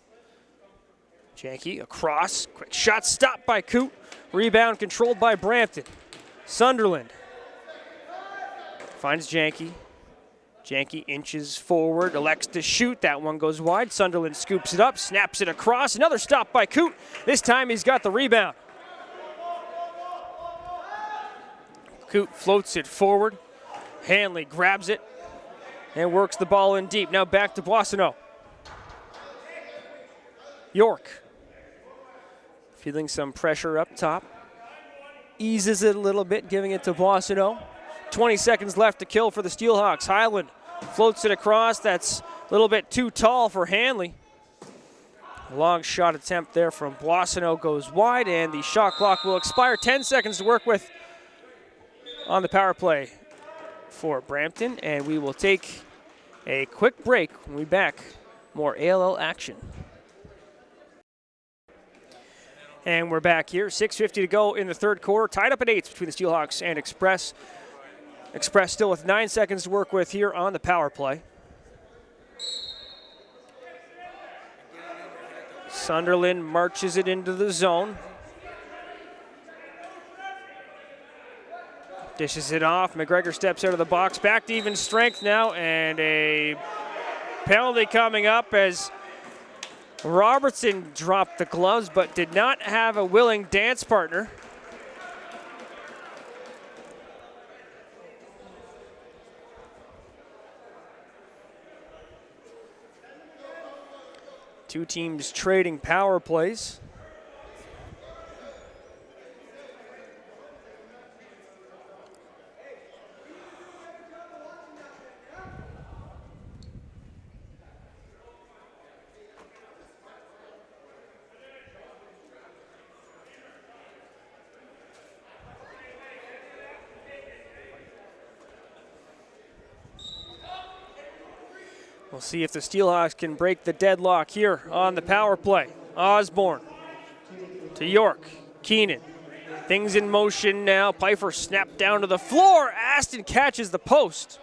Janke across, quick shot stopped by Coote. Rebound controlled by Brampton. Sunderland finds Janke. Janke inches forward, elects to shoot. That one goes wide. Sunderland scoops it up, snaps it across. Another stop by Coote. This time he's got the rebound. Coote floats it forward. Hanley grabs it and works the ball in deep. Now back to Boissonneau. York feeling some pressure up top. Eases it a little bit, giving it to Boissonneau. 20 seconds left to kill for the Steelhawks. Highland floats it across. That's a little bit too tall for Hanley. A long shot attempt there from Boissonneau goes wide, and the shot clock will expire. 10 seconds to work with on the power play for Brampton, and we will take a quick break. When we back, more ALL action. And we're back here. 6:50 to go in the third quarter. Tied up at 8 between the Steelhawks and Express. Express still with 9 seconds to work with here on the power play. Sunderland marches it into the zone. Dishes it off. McGregor steps out of the box. Back to even strength now, and a penalty coming up as Robertson dropped the gloves but did not have a willing dance partner. Two teams trading power plays. We'll see if the Steelhawks can break the deadlock here on the power play. Osborne to York. Keenan. Things in motion now. Pfeiffer snapped down to the floor. Aston catches the post.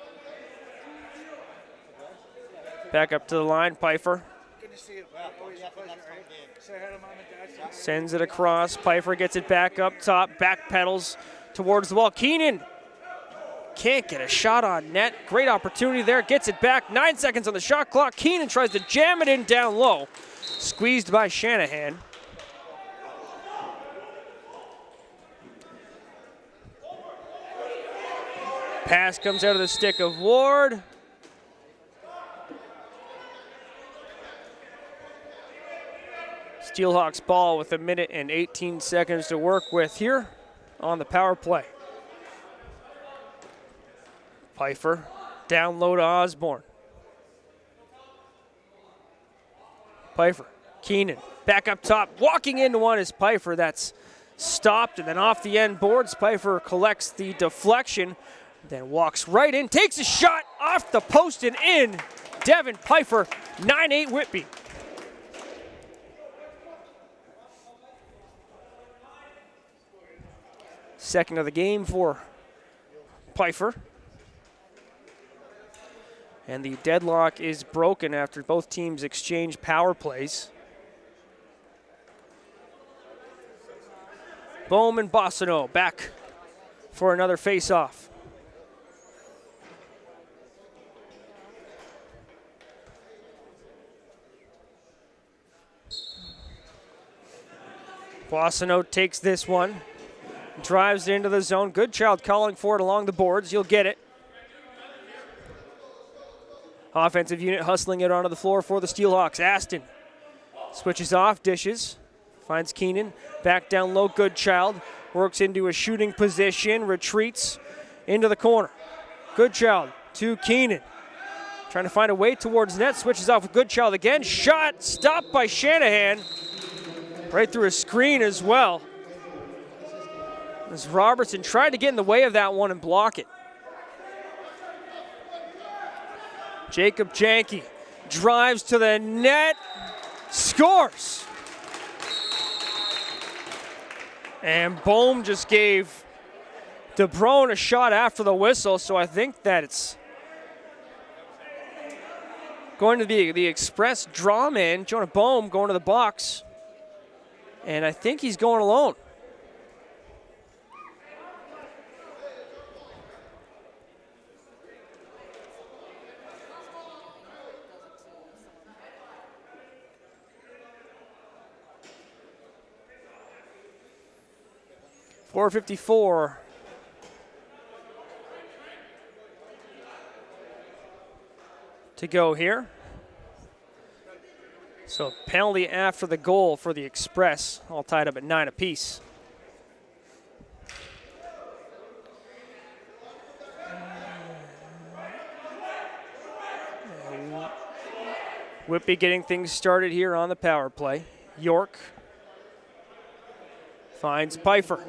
Back up to the line, Pfeiffer. Sends it across. Pfeiffer gets it back up top. Back pedals towards the ball. Keenan can't get a shot on net. Great opportunity there. Gets it back. 9 seconds on the shot clock. Keenan tries to jam it in down low. Squeezed by Shanahan. Pass comes out of the stick of Ward. Steelhawks ball with 1 minute and 18 seconds to work with here on the power play. Pfeiffer down low to Osborne. Pfeiffer, Keenan, back up top. Walking into one is Pfeiffer. That's stopped, and then off the end boards. Pfeiffer collects the deflection, then walks right in, takes a shot off the post and in. Devin Pfeiffer, 9-8 Whitby. Second of the game for Pfeiffer. And the deadlock is broken after both teams exchange power plays. Bohm and Boissonneau back for another face-off. Boissonneau takes this one, drives it into the zone. Goodchild calling for it along the boards. You'll get it. Offensive unit hustling it onto the floor for the Steelhawks. Aston switches off, dishes, finds Keenan. Back down low, Goodchild works into a shooting position, retreats into the corner. Goodchild to Keenan. Trying to find a way towards net, switches off with Goodchild again. Shot stopped by Shanahan. Right through a screen as well. As Robertson tried to get in the way of that one and block it. Jacob Janke drives to the net, scores. And Bohm just gave DeBrone a shot after the whistle, so I think that it's going to be the Express draw man, Jonah Bohm, going to the box. And I think he's going alone. 4:54 to go here. So penalty after the goal for the Express, all tied up at 9 apiece. Whitby getting things started here on the power play. York finds Pfeiffer.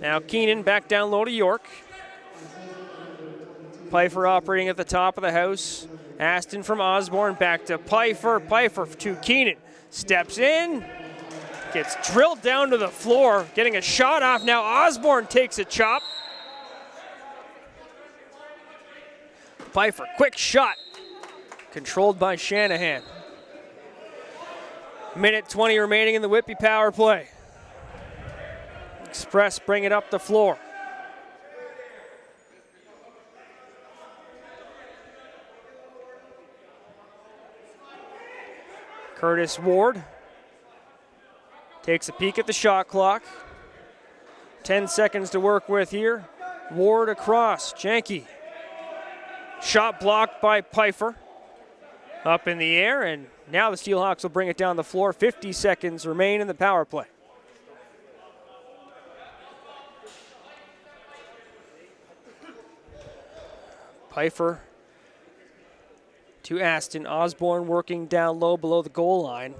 Now Keenan back down low to York. Pfeiffer operating at the top of the house. Aston from Osborne back to Pfeiffer. Pfeiffer to Keenan. Steps in. Gets drilled down to the floor. Getting a shot off now. Osborne takes a chop. Pfeiffer, quick shot. Controlled by Shanahan. Minute 20 remaining in the Whitby power play. Express bring it up the floor. Curtis Ward takes a peek at the shot clock. 10 seconds to work with here. Ward across, Janke. Shot blocked by Pfeiffer. Up in the air, and now the Steelhawks will bring it down the floor. 50 seconds remain in the power play. Pfeiffer to Aston. Osborne working down low below the goal line.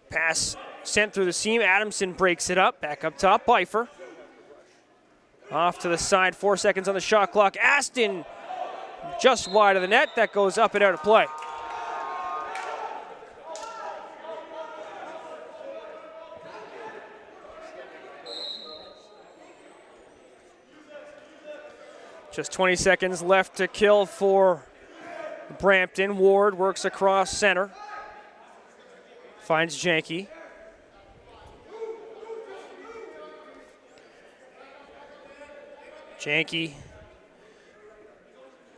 Pass sent through the seam. Adamson breaks it up. Back up top, Pfeiffer. Off to the side, 4 seconds on the shot clock. Aston just wide of the net. That goes up and out of play. Just 20 seconds left to kill for Brampton. Ward works across center. Finds Janke. Janke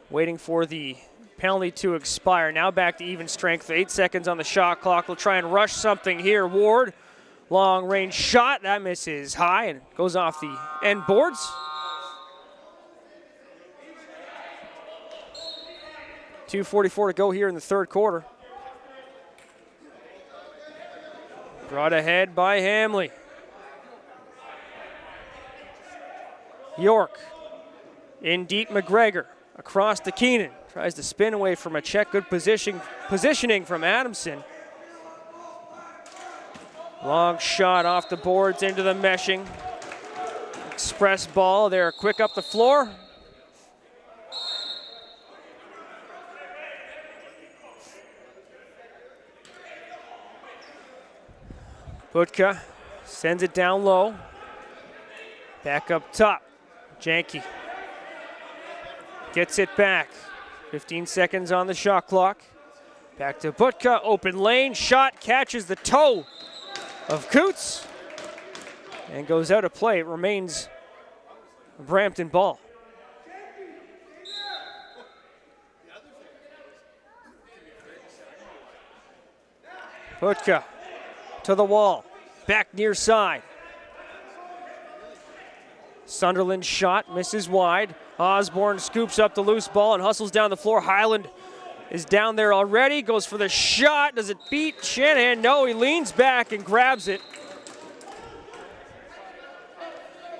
waiting for the penalty to expire. Now back to even strength. 8 seconds on the shot clock. We'll try and rush something here. Ward, long range shot. That misses high and goes off the end boards. .244 to go here in the third quarter. Brought ahead by Hamley. York in deep. McGregor across to Keenan. Tries to spin away from a check. Good positioning from Adamson. Long shot off the boards into the meshing. Express ball. They're quick up the floor. Butka sends it down low. Back up top. Janke gets it back. 15 seconds on the shot clock. Back to Butka. Open lane. Shot catches the toe of Coots and goes out of play. It remains a Brampton ball. Butka to the wall, back near side. Sunderland's shot misses wide. Osborne scoops up the loose ball and hustles down the floor. Highland is down there already, goes for the shot. Does it beat Shanahan? No, he leans back and grabs it.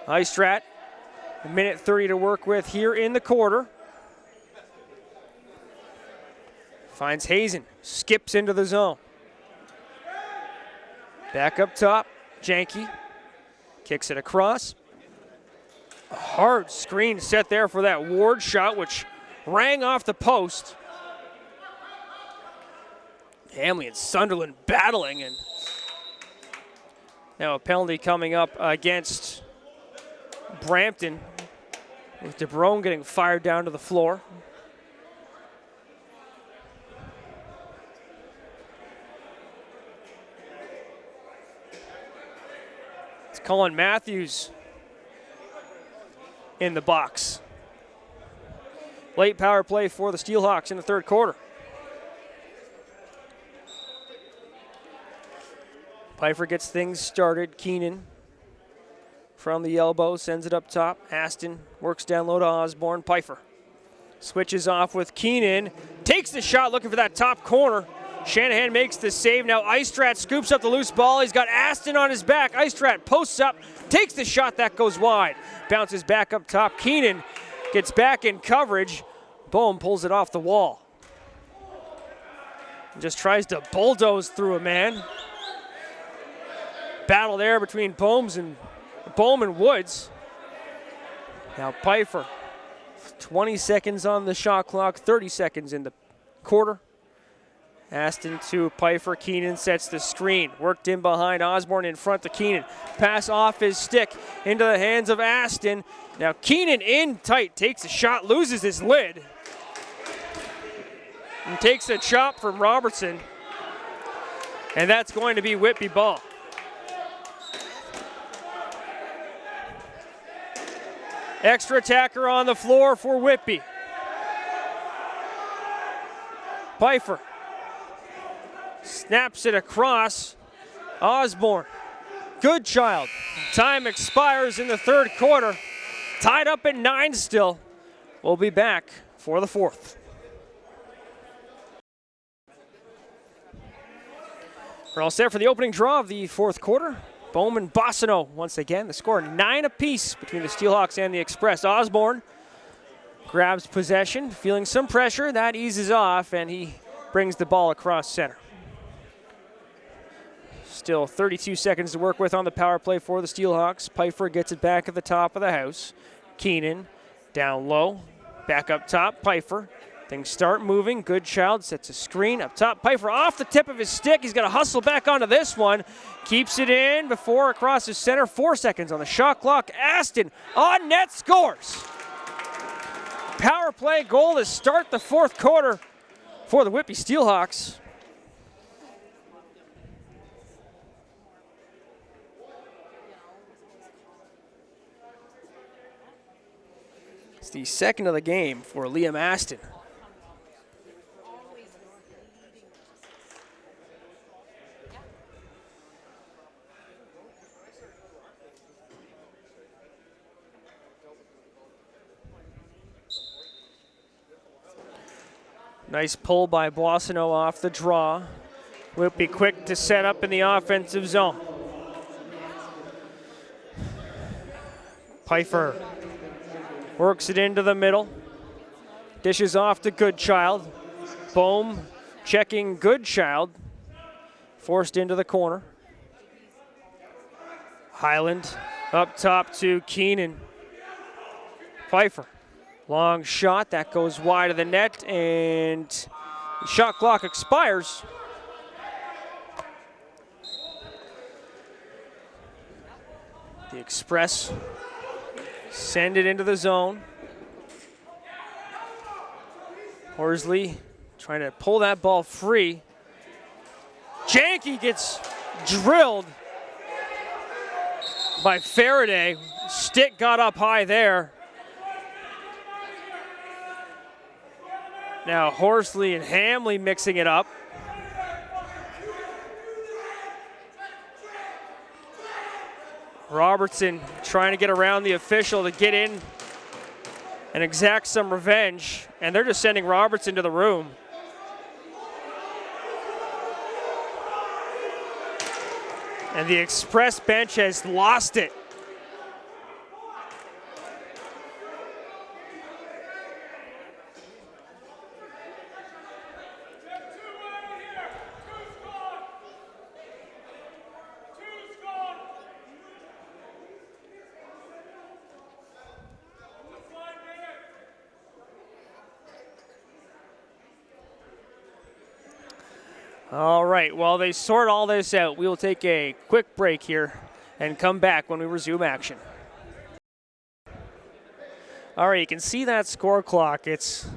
Istrat, a minute 30 to work with here in the quarter. Finds Hazen, skips into the zone. Back up top, Janke kicks it across. A hard screen set there for that Ward shot, which rang off the post. Hamley and Sunderland battling, and now a penalty coming up against Brampton, with DeBrone getting fired down to the floor. Colin Matthews in the box. Late power play for the Steelhawks in the third quarter. Pfeiffer gets things started. Keenan from the elbow sends it up top. Aston works down low to Osborne. Pfeiffer switches off with Keenan. Takes the shot looking for that top corner. Shanahan makes the save. Now Eistrat scoops up the loose ball. He's got Aston on his back. Eistrat posts up, takes the shot. That goes wide. Bounces back up top. Keenan gets back in coverage. Bohm pulls it off the wall. Just tries to bulldoze through a man. Battle there between Bohm and Woods. Now Pfeiffer, 20 seconds on the shot clock, 30 seconds in the quarter. Aston to Pfeiffer. Keenan sets the screen. Worked in behind. Osborne in front to Keenan. Pass off his stick into the hands of Aston. Now Keenan in tight. Takes a shot. Loses his lid. And takes a chop from Robertson. And that's going to be Whitby ball. Extra attacker on the floor for Whitby. Pfeiffer snaps it across. Osborne. Goodchild. Time expires in the third quarter. Tied up at 9 still. We'll be back for the fourth. We're all set for the opening draw of the fourth quarter. Bohm and Bossino once again. The score 9 apiece between the Steelhawks and the Express. Osborne grabs possession, feeling some pressure. That eases off, and he brings the ball across center. Still 32 seconds to work with on the power play for the Steelhawks. Pfeiffer gets it back at the top of the house. Keenan down low, back up top. Pfeiffer. Things start moving. Goodchild sets a screen up top. Pfeiffer off the tip of his stick. He's got to hustle back onto this one. Keeps it in before across his center. 4 seconds on the shot clock. Aston on net scores. Power play goal to start the fourth quarter for the Whitby Steelhawks. It's the second of the game for Liam Aston. Nice pull by Boissonneau off the draw. Whitby quick to set up in the offensive zone. Pfeiffer works it into the middle. Dishes off to Goodchild. Bohm checking Goodchild. Forced into the corner. Highland up top to Keenan. Pfeiffer. Long shot, that goes wide of the net, and the shot clock expires. The Express send it into the zone. Horsley trying to pull that ball free. Janke gets drilled by Faraday. Stick got up high there. Now Horsley and Hamley mixing it up. Robertson trying to get around the official to get in and exact some revenge, and they're just sending Robertson to the room. And the Express bench has lost it. All right, while they sort all this out, we will take a quick break here and come back when we resume action. All right, you can see that score clock. It's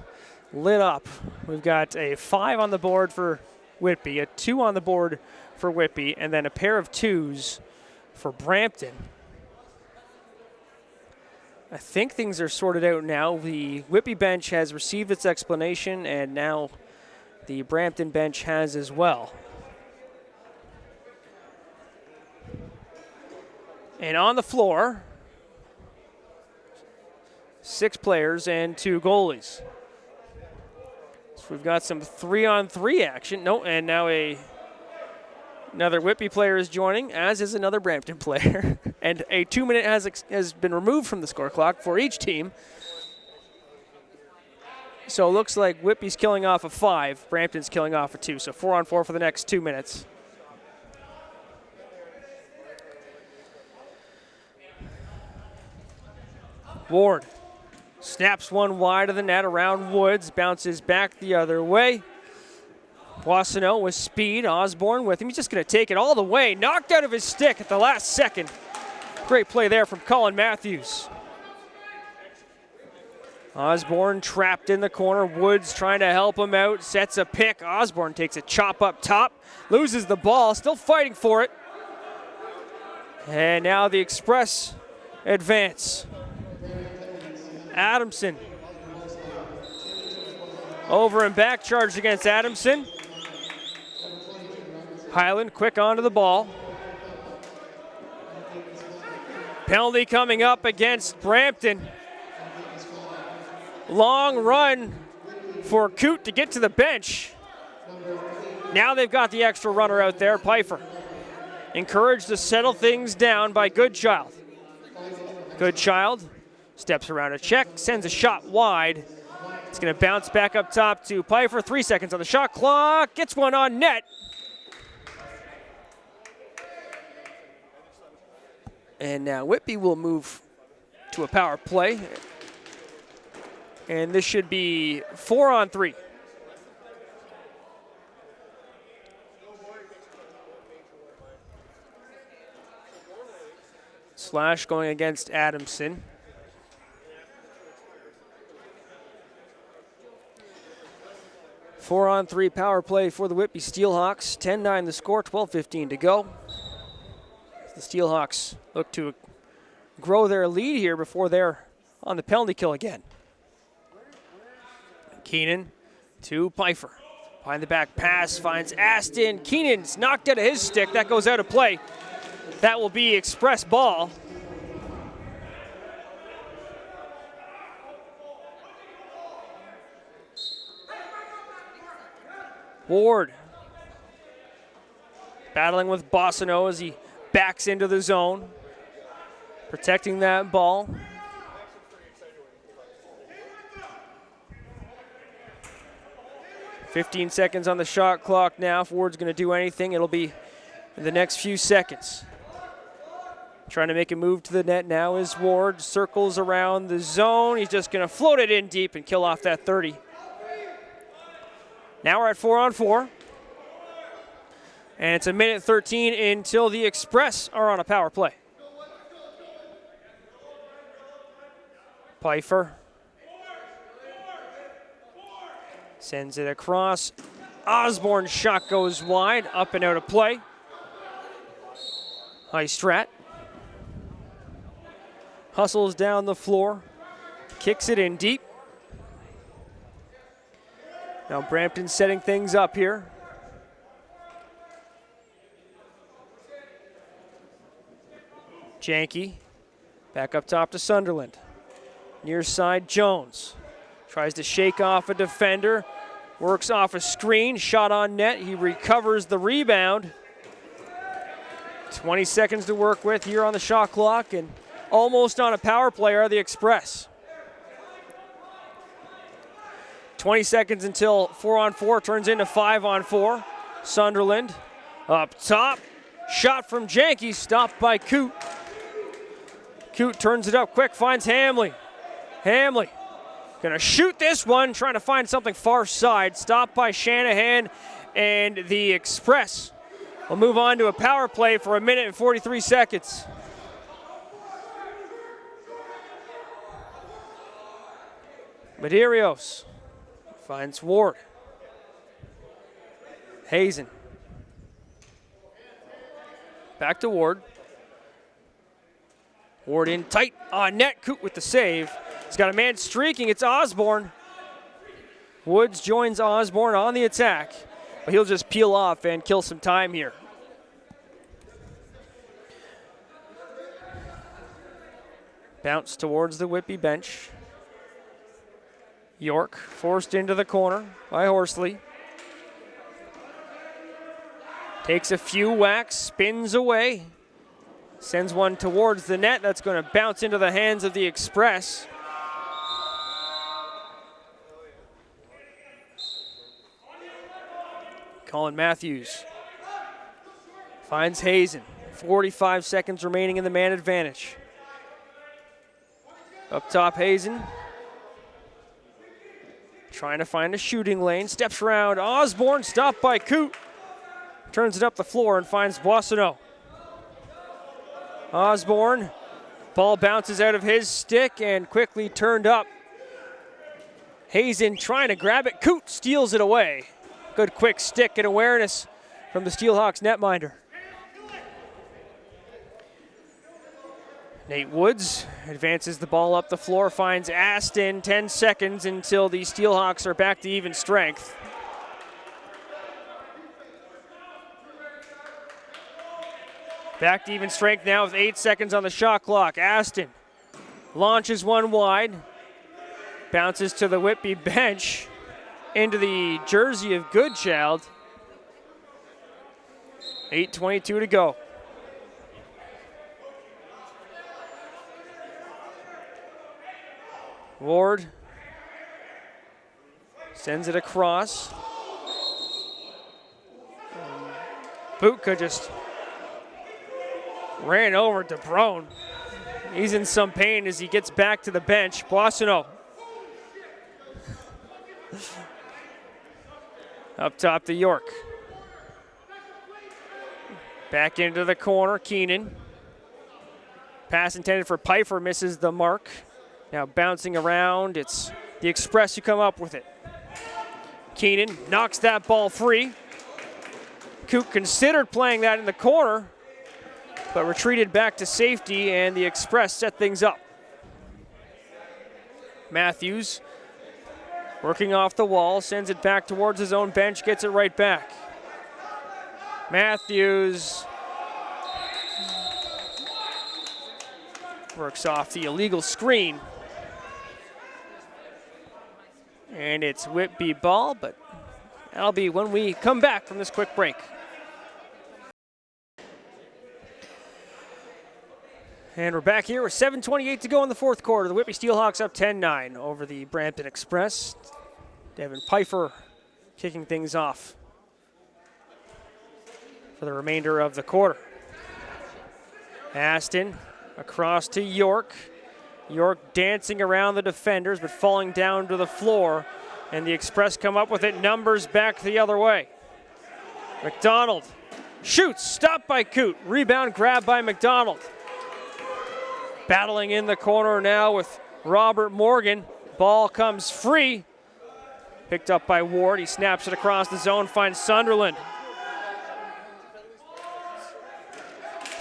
lit up. We've got a 5 on the board for Whitby, a 2 on the board for Whitby, and then a pair of 2s for Brampton. I think things are sorted out now. The Whitby bench has received its explanation, and now the Brampton bench has as well. And on the floor, 6 players and 2 goalies. So we've got some 3-on-3 action. No, and now another Whitby player is joining, as is another Brampton player. And a 2-minute has been removed from the score clock for each team. So it looks like Whitby's killing off a 5, Brampton's killing off a 2. So 4-on-4 for the next 2 minutes. Ward snaps one wide of the net around Woods, bounces back the other way. Boissonneau with speed, Osborne with him. He's just going to take it all the way, knocked out of his stick at the last second. Great play there from Colin Matthews. Osborne trapped in the corner. Woods trying to help him out, sets a pick. Osborne takes a chop up top, loses the ball, still fighting for it. And now the Express advance. Adamson. Over and back charge against Adamson. Highland quick onto the ball. Penalty coming up against Brampton. Long run for Coote to get to the bench. Now they've got the extra runner out there, Pfeiffer. Encouraged to settle things down by Goodchild. Goodchild steps around a check, sends a shot wide. It's going to bounce back up top to Pfeiffer. 3 seconds on the shot clock. Gets one on net. And now Whitby will move to a power play. And this should be 4-on-3. Slash going against Adamson. Four-on-3 power play for the Whitby Steelhawks. 10-9 the score, 12:15 to go. The Steelhawks look to grow their lead here before they're on the penalty kill again. Keenan to Pfeiffer. Behind the back pass, finds Aston. Keenan's knocked out of his stick. That goes out of play. That will be Express ball. Ward battling with Boissonneau as he backs into the zone, protecting that ball. "15 seconds on the shot clock now. If Ward's going to do anything, it'll be in the next few seconds. Trying to make a move to the net now is Ward. Circles around the zone. He's just going to float it in deep and kill off that 30. Now we're at 4-on-4. And it's 1:13 until the Express are on a power play. Pfeiffer sends it across. Osborne's shot goes wide, up and out of play. Heistrat hustles down the floor, kicks it in deep. Now Brampton setting things up here. Janke back up top to Sunderland. Near side Jones tries to shake off a defender, works off a screen, shot on net. He recovers the rebound. 20 seconds to work with here on the shot clock, and almost on a power play are the Express. 20 seconds until 4-on-4 turns into 5-on-4. Sunderland up top. Shot from Janke, stopped by Coote. Coote turns it up quick, finds Hamley. Hamley gonna shoot this one, trying to find something far side. Stopped by Shanahan, and the Express will move on to a power play for 1 minute and 43 seconds. Medeiros finds Ward. Hazen. Back to Ward. Ward in tight on net. Coote with the save. He's got a man streaking. It's Osborne. Woods joins Osborne on the attack, but he'll just peel off and kill some time here. Bounce towards the Whitby bench. York forced into the corner by Horsley. Takes a few whacks, spins away. Sends one towards the net. That's going to bounce into the hands of the Express. Colin Matthews finds Hazen. 45 seconds remaining in the man advantage. Up top, Hazen. Trying to find a shooting lane. Steps around. Osborne stopped by Coote. Turns it up the floor and finds Boissonneau. Osborne. Ball bounces out of his stick and quickly turned up. Hazen trying to grab it. Coote steals it away. Good quick stick and awareness from the Steelhawks netminder. Nate Woods advances the ball up the floor, finds Aston. 10 seconds until the Steelhawks are back to even strength. Back to even strength now with 8 seconds on the shot clock. Aston launches one wide, bounces to the Whitby bench, into the jersey of Goodchild. 8:22 to go. Ward sends it across. Butka just ran over DeBrone. He's in some pain as he gets back to the bench. Boissonneau. Up top to York. Back into the corner, Keenan. Pass intended for Pfeiffer, misses the mark. Now bouncing around, it's the Express who come up with it. Keenan knocks that ball free. Coote considered playing that in the corner, but retreated back to safety, and the Express set things up. Matthews working off the wall, sends it back towards his own bench, gets it right back. Matthews works off the illegal screen. And it's Whitby ball, but that'll be when we come back from this quick break. And we're back here with 7:28 to go in the fourth quarter. The Whitby Steelhawks up 10-9 over the Brampton Express. Devin Pfeiffer kicking things off for the remainder of the quarter. Aston across to York. York dancing around the defenders, but falling down to the floor. And the Express come up with it, numbers back the other way. McDonald shoots, stopped by Coote. Rebound grab by McDonald. Battling in the corner now with Robert Morgan. Ball comes free. Picked up by Ward. He snaps it across the zone, finds Sunderland.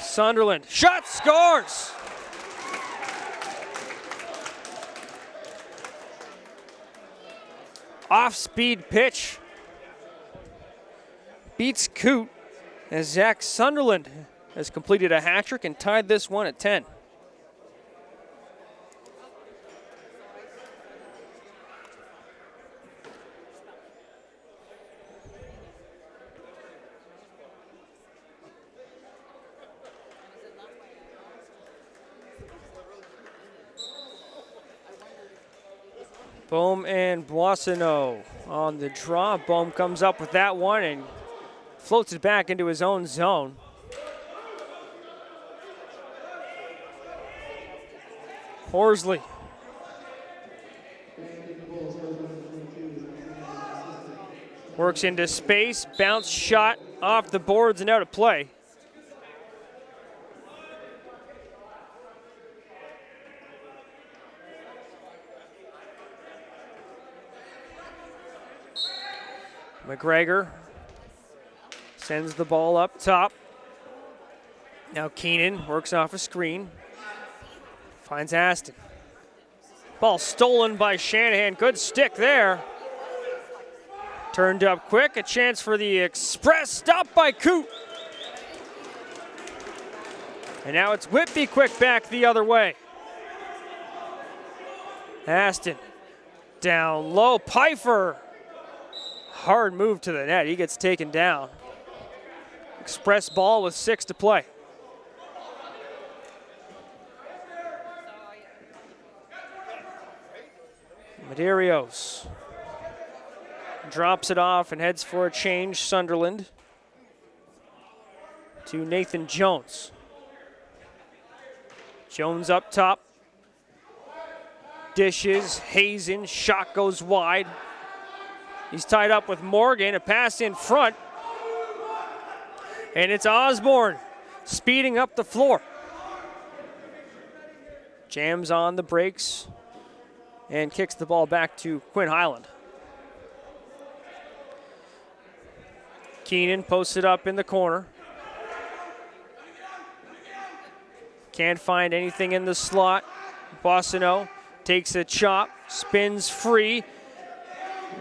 Sunderland, shot, scores! Off-speed pitch. Beats Coote as Zach Sunderland has completed a hat trick and tied this one at 10. Bohm and Boissonneau on the draw. Bohm comes up with that one and floats it back into his own zone. Horsley. Works into space, bounce shot off the boards and out of play. McGregor sends the ball up top. Now Keenan works off a screen. Finds Aston. Ball stolen by Shanahan. Good stick there. Turned up quick. A chance for the Express. Stopped by Coote. And now it's Whitby quick back the other way. Aston down low. Pfeiffer. Hard move to the net. He gets taken down. Express ball with 6 to play. Medeiros drops it off and heads for a change. Sunderland to Nathan Jones. Jones up top. Dishes. Hazen. Shot goes wide. He's tied up with Morgan. A pass in front. And it's Osborne speeding up the floor. Jams on the brakes and kicks the ball back to Quinn Highland. Keenan posted up in the corner. Can't find anything in the slot. Bossino takes a chop, spins free.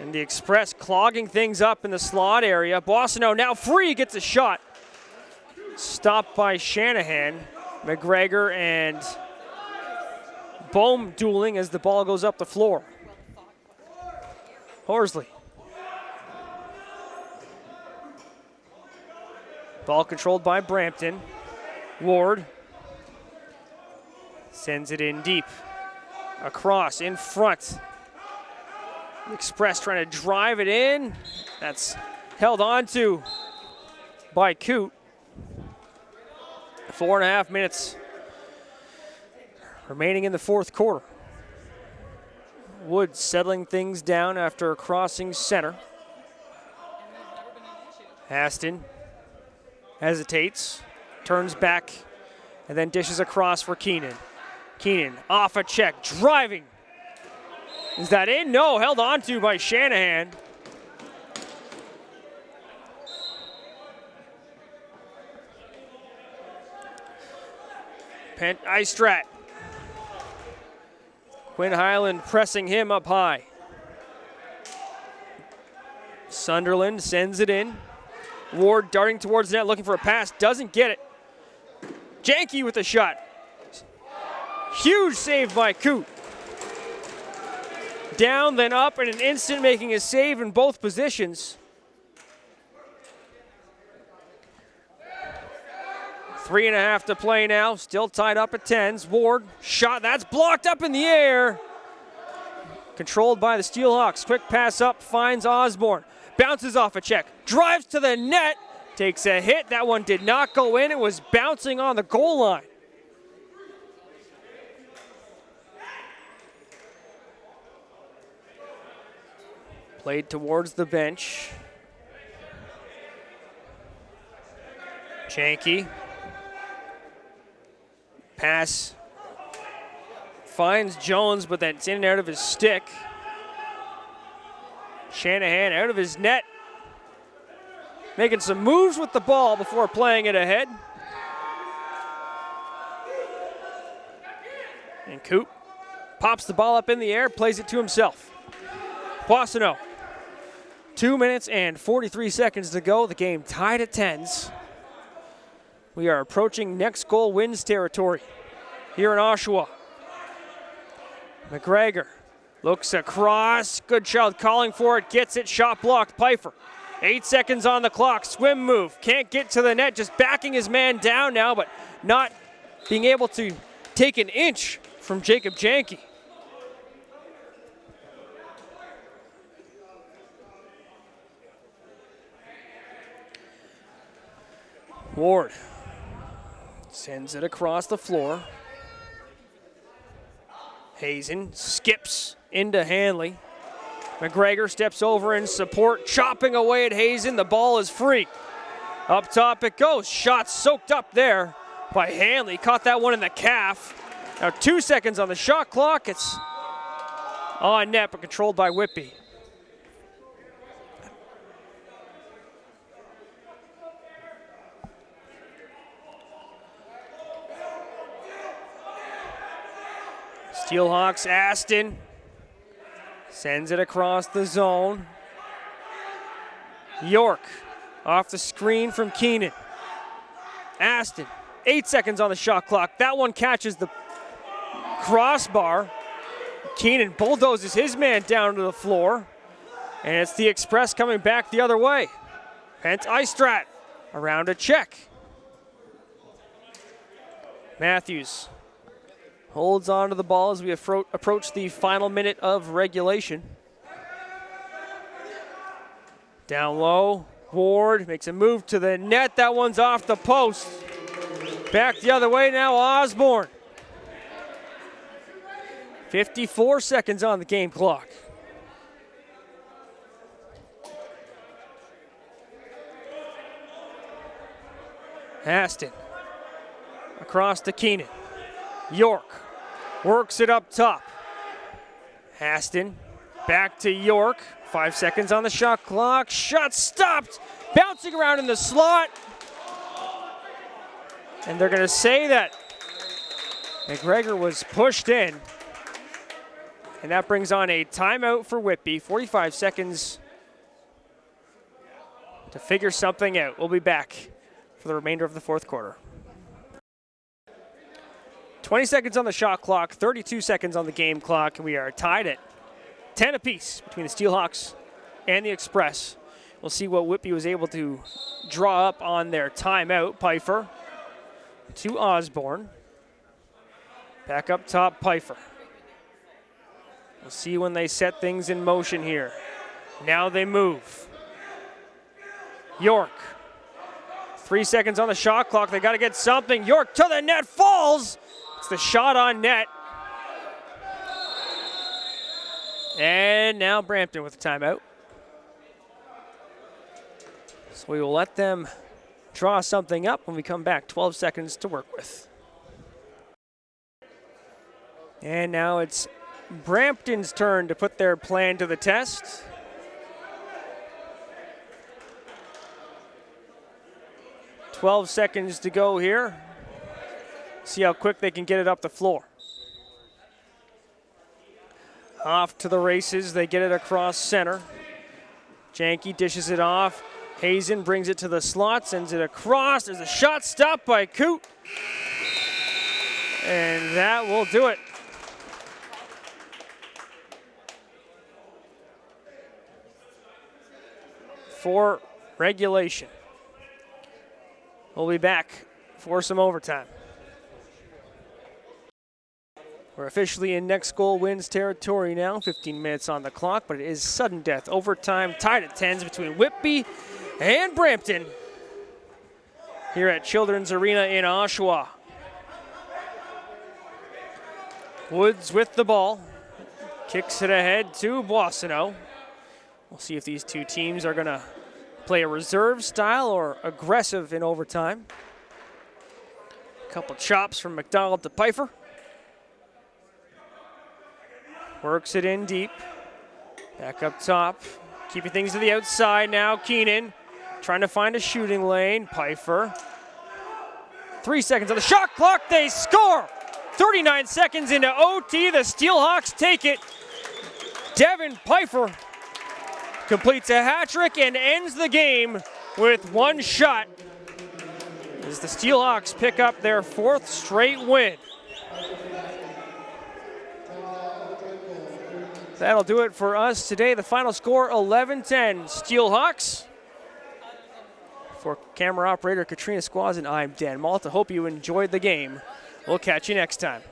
And the Express clogging things up in the slot area. Bossino now free, gets a shot. Stopped by Shanahan. McGregor and Bohm dueling as the ball goes up the floor. Horsley. Ball controlled by Brampton. Ward sends it in deep. Across, in front. Express trying to drive it in. That's held on to by Coote. 4.5 minutes remaining in the fourth quarter. Wood settling things down after crossing center. Aston hesitates, turns back, and then dishes across for Keenan. Keenan off a check, driving. Is that in? No, held on to by Shanahan. Istrat. Quinn Highland pressing him up high. Sunderland sends it in. Ward darting towards the net, looking for a pass, doesn't get it. Janke with a shot. Huge save by Coote. Down, then up in an instant, making a save in both positions. 3.5 to play now, still tied up at 10s. Ward, shot, that's blocked up in the air. Controlled by the Steelhawks. Quick pass up, finds Osborne. Bounces off a check, drives to the net, takes a hit. That one did not go in, it was bouncing on the goal line. Played towards the bench. Janke. Pass finds Jones, but that's in and out of his stick. Shanahan out of his net. Making some moves with the ball before playing it ahead. And Coote pops the ball up in the air, plays it to himself. Boissonneau. 2 minutes and 43 seconds to go. The game tied at 10s. We are approaching next goal wins territory here in Oshawa. McGregor looks across. Goodchild calling for it, gets it, shot blocked. Pfeiffer. 8 seconds on the clock, swim move. Can't get to the net, just backing his man down now, but not being able to take an inch from Jacob Janke. Ward sends it across the floor. Hazen skips into Hanley. McGregor steps over in support, chopping away at Hazen. The ball is free. Up top it goes. Shot soaked up there by Hanley. Caught that one in the calf. Now 2 seconds on the shot clock. It's on net, but controlled by Whitby. Steelhawks, Aston sends it across the zone. York off the screen from Keenan. Aston, 8 seconds on the shot clock. That one catches the crossbar. Keenan bulldozes his man down to the floor. And it's the Express coming back the other way. Pence Istrat around a check. Matthews holds on to the ball as we approach the final minute of regulation. Down low, Ward makes a move to the net. That one's off the post. Back the other way now, Osborne. 54 seconds on the game clock. Aston across to Keenan. York works it up top. Aston back to York. 5 seconds on the shot clock. Shot stopped. Bouncing around in the slot. And they're going to say that McGregor was pushed in. And that brings on a timeout for Whitby. 45 seconds to figure something out. We'll be back for the remainder of the fourth quarter. 20 seconds on the shot clock, 32 seconds on the game clock, and we are tied at 10 apiece between the Steelhawks and the Express. We'll see what Whitby was able to draw up on their timeout. Pfeiffer to Osborne. Back up top, Pfeiffer. We'll see when they set things in motion here. Now they move. York. 3 seconds on the shot clock. They got to get something. York to the net, falls. It's the shot on net. And now Brampton with the timeout. So we will let them draw something up when we come back. 12 seconds to work with. And now it's Brampton's turn to put their plan to the test. "12 seconds to go here. See how quick they can get it up the floor. Off to the races. They get it across center. Janke dishes it off. Hazen brings it to the slot, sends it across. There's a shot stopped by Coote. And that will do it. For regulation. We'll be back for some overtime. We're officially in next goal wins territory now. 15 minutes on the clock, but it is sudden death overtime, tied at 10s between Whitby and Brampton here at Children's Arena in Oshawa. Woods with the ball. Kicks it ahead to Boissonneau. We'll see if these two teams are going to play a reserve style or aggressive in overtime. A couple chops from McDonald to Pfeiffer. Works it in deep. Back up top. Keeping things to the outside now. Keenan trying to find a shooting lane. Pfeiffer. 3 seconds on the shot clock. They score! 39 seconds into OT. The Steelhawks take it. Devin Pfeiffer completes a hat trick and ends the game with one shot as the Steelhawks pick up their 4th straight win. That'll do it for us today. The final score, 11-10 Steelhawks. For camera operator Katrina Squaz and I'm Dan Malta. Hope you enjoyed the game. We'll catch you next time.